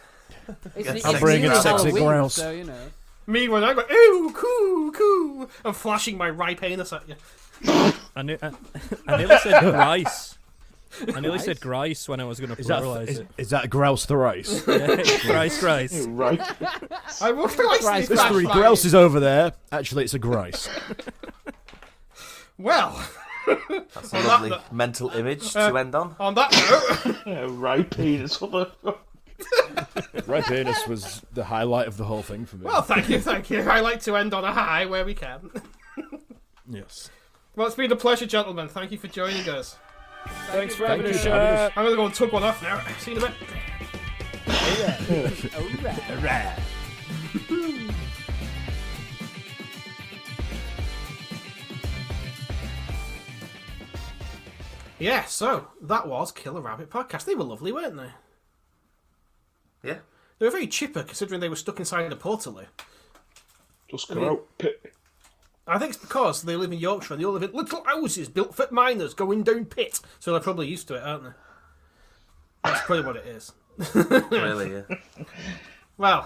It's bringing nearly sexy Halloween, grouse. So you know. Me when I go, ooh, coo. I'm flashing my ripe anus at you. I nearly said rice. I nearly said grice when I was going to Is that, pluralise it. is that grouse thrice? Yeah, grice. Right. I will thrice There's 3 grouses over there. Actually, it's a grice. Well, That's a lovely mental image to end on. on that note, Right penis. What the fuck? Right penis was the highlight of the whole thing for me. well, thank you. I like to end on a high where we can. Yes. Well, it's been a pleasure, gentlemen. Thank you for joining us. Thanks for Thank having you us, for having us. Shart. I'm going to go and tug one off now. See you in a bit. Yeah, so that was Killer Rabbit Podcast. They were lovely, weren't they? Yeah. They were very chipper considering they were stuck inside a portaloo. Just go out. Pit. I think it's because they live in Yorkshire and they all live in little houses built for miners going down pit. So they're probably used to it, aren't they? That's probably what it is. Really, yeah. Well,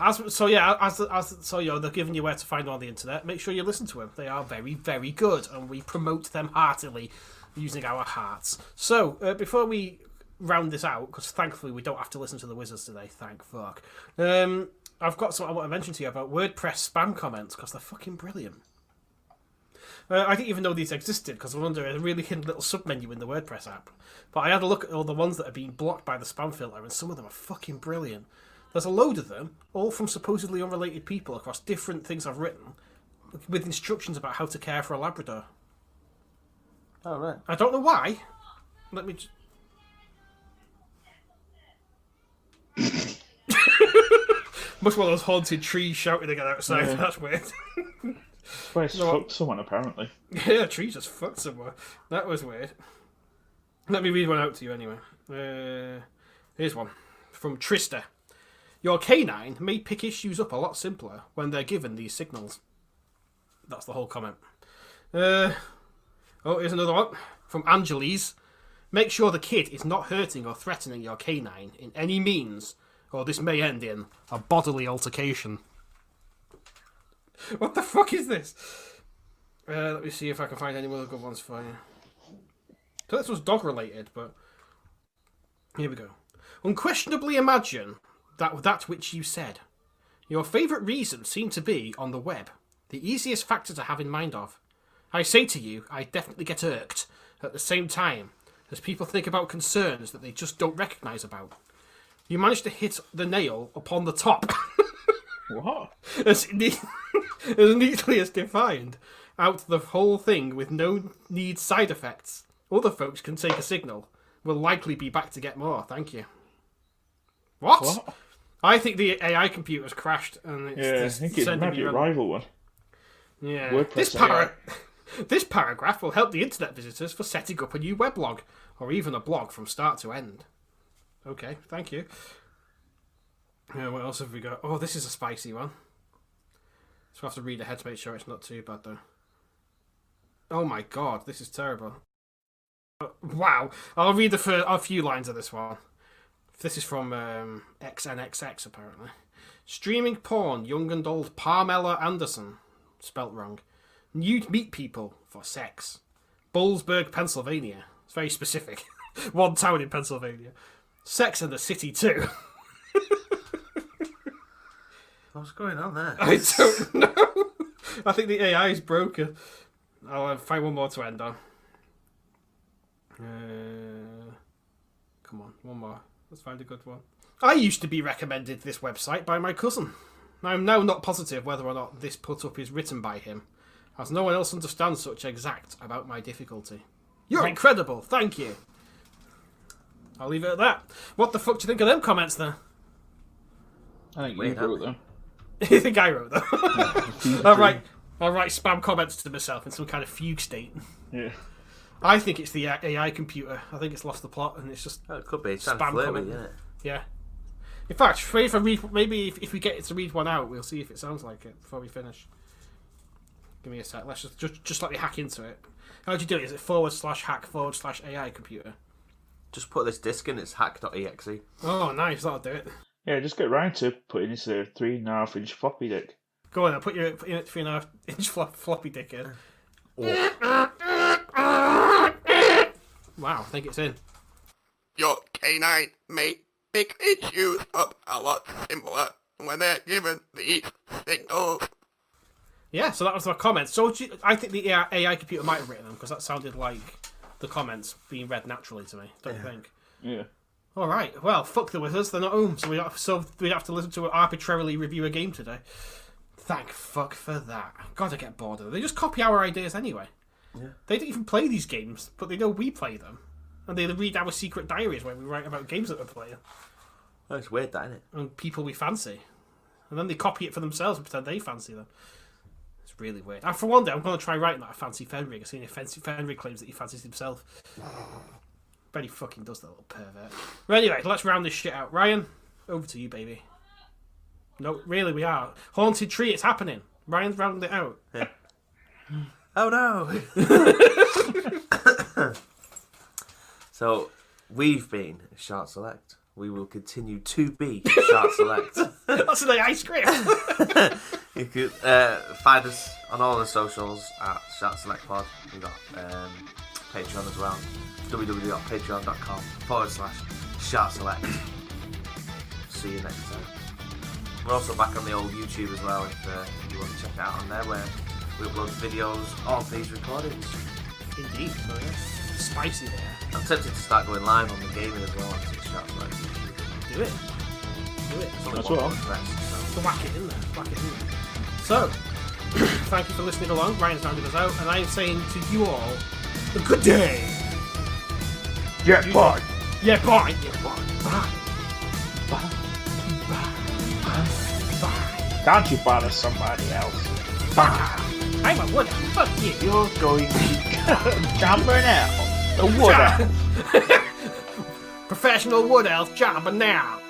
they're giving you where to find them on the internet. Make sure you listen to them. They are very, very good, and we promote them heartily using our hearts. So, before we round this out, because thankfully we don't have to listen to the Wizards today, thank fuck. I've got something I want to mention to you about WordPress spam comments, because they're fucking brilliant. I didn't even know these existed, because I'm under a really hidden little submenu in the WordPress app. But I had a look at all the ones that are being blocked by the spam filter, and some of them are fucking brilliant. There's a load of them, all from supposedly unrelated people across different things I've written, with instructions about how to care for a Labrador. Oh, right. I don't know why. Let me Much one of those haunted trees shouting again outside. Yeah. That's weird. Where's No, fucked someone, apparently. Yeah, trees just fucked somewhere. That was weird. Let me read one out to you anyway. Here's one. From Trista. Your canine may pick issues up a lot simpler when they're given these signals. That's the whole comment. Oh, here's another one. From Angeles. Make sure the kid is not hurting or threatening your canine in any means, or this may end in a bodily altercation. What the fuck is this? Let me see if I can find any other good ones for you. So this was dog related, but here we go. Unquestionably imagine that which you said. Your favourite reasons seem to be on the web, the easiest factor to have in mind of. I say to you, I definitely get irked at the same time as people think about concerns that they just don't recognise about. You managed to hit the nail upon the top. What? as neatly as defined out the whole thing with no need side effects. Other folks can take a signal. We'll likely be back to get more. Thank you. What? I think the AI computer's crashed and it's I think it might be a rival one. Yeah. WordPress This paragraph will help the internet visitors for setting up a new weblog, or even a blog from start to end. Okay, thank you. What else have we got? Oh, this is a spicy one. So I have to read ahead to make sure it's not too bad, though. Oh my god, this is terrible. Wow. I'll read a few lines of this one. This is from XNXX, apparently. Streaming porn, young and old Pamela Anderson. Spelt wrong. Nude meat people for sex. Bullsburg, Pennsylvania. It's very specific. One town in Pennsylvania. Sex in the city, too. What's going on there? I don't know. I think the AI is broken. I'll find one more to end on. Come on, one more. Let's find a good one. I used to be recommended this website by my cousin. I'm now not positive whether or not this put-up is written by him, as no one else understands such exact about my difficulty. You're incredible, thank you. I'll leave it at that. What the fuck do you think of them comments then? I think you wrote them. You think I wrote them? I'll write spam comments to myself in some kind of fugue state. Yeah. I think it's the AI computer. I think it's lost the plot and it's just Oh, it could be. It sounds spam flirty, comment. yeah. Yeah. In fact, if I read, maybe if we get it to read one out, we'll see if it sounds like it before we finish. Give me a sec. Let's just let me hack into it. How do you do it? Is it /hack/AI computer? Just put this disc in. It's hack.exe. Oh, nice. That'll do it. Yeah, just get round to putting this 3.5-inch floppy dick. Go on, then. Put your 3.5-inch floppy dick in. Oh. Wow, I think it's in. Your canine may pick issues up a lot simpler when they're given these signals. Yeah, so that was my comments. So I think the AI computer might have written them because that sounded like the comments being read naturally to me. Don't you think? Yeah. All right. Well, fuck the wizards. They're not home, so we have to listen to arbitrarily review a game today. Thank fuck for that. God, I get bored of them. They just copy our ideas anyway. Yeah. They don't even play these games, but they know we play them, and they read our secret diaries where we write about games that we're playing. Oh, it's weird, that, isn't it? And people we fancy, and then they copy it for themselves and pretend they fancy them. It's really weird. And for one day, I'm going to try writing that I fancy Fenrig. I've seen if Fenrig claims that he fancies himself. Bet he fucking does, that little pervert. But anyway, let's round this shit out. Ryan, over to you, baby. No, really, we are. Haunted Tree, it's happening. Ryan's rounding it out. Yeah. Oh no! So, we've been Shart Select. We will continue to be Shart Select. That's an ice cream. You could find us on all the socials at Shart Select Pod. We've got Patreon as well. www.patreon.com/Shart Select. See you next time. We're also back on the old YouTube as well if you want to check it out on there, where we upload videos of these recordings. Indeed. Oh, yeah. Spicy there. I'm tempted to start going live on the gaming as well on Shart Select. Do it. Do it. It's only That's one all. month rest, so. Whack it in there. Whack it in there. So, thank you for listening along. Ryan's rounded us out, and I am saying to you all, a good day. Jetpack. Yeah, bye. Yeah, bye. Bye. Bye. Bye. Bye. Bye. Can't you bother somebody else? Bye. I'm a wood. Fuck you. You're going to jump now. The wood. Professional wood elf jobber now.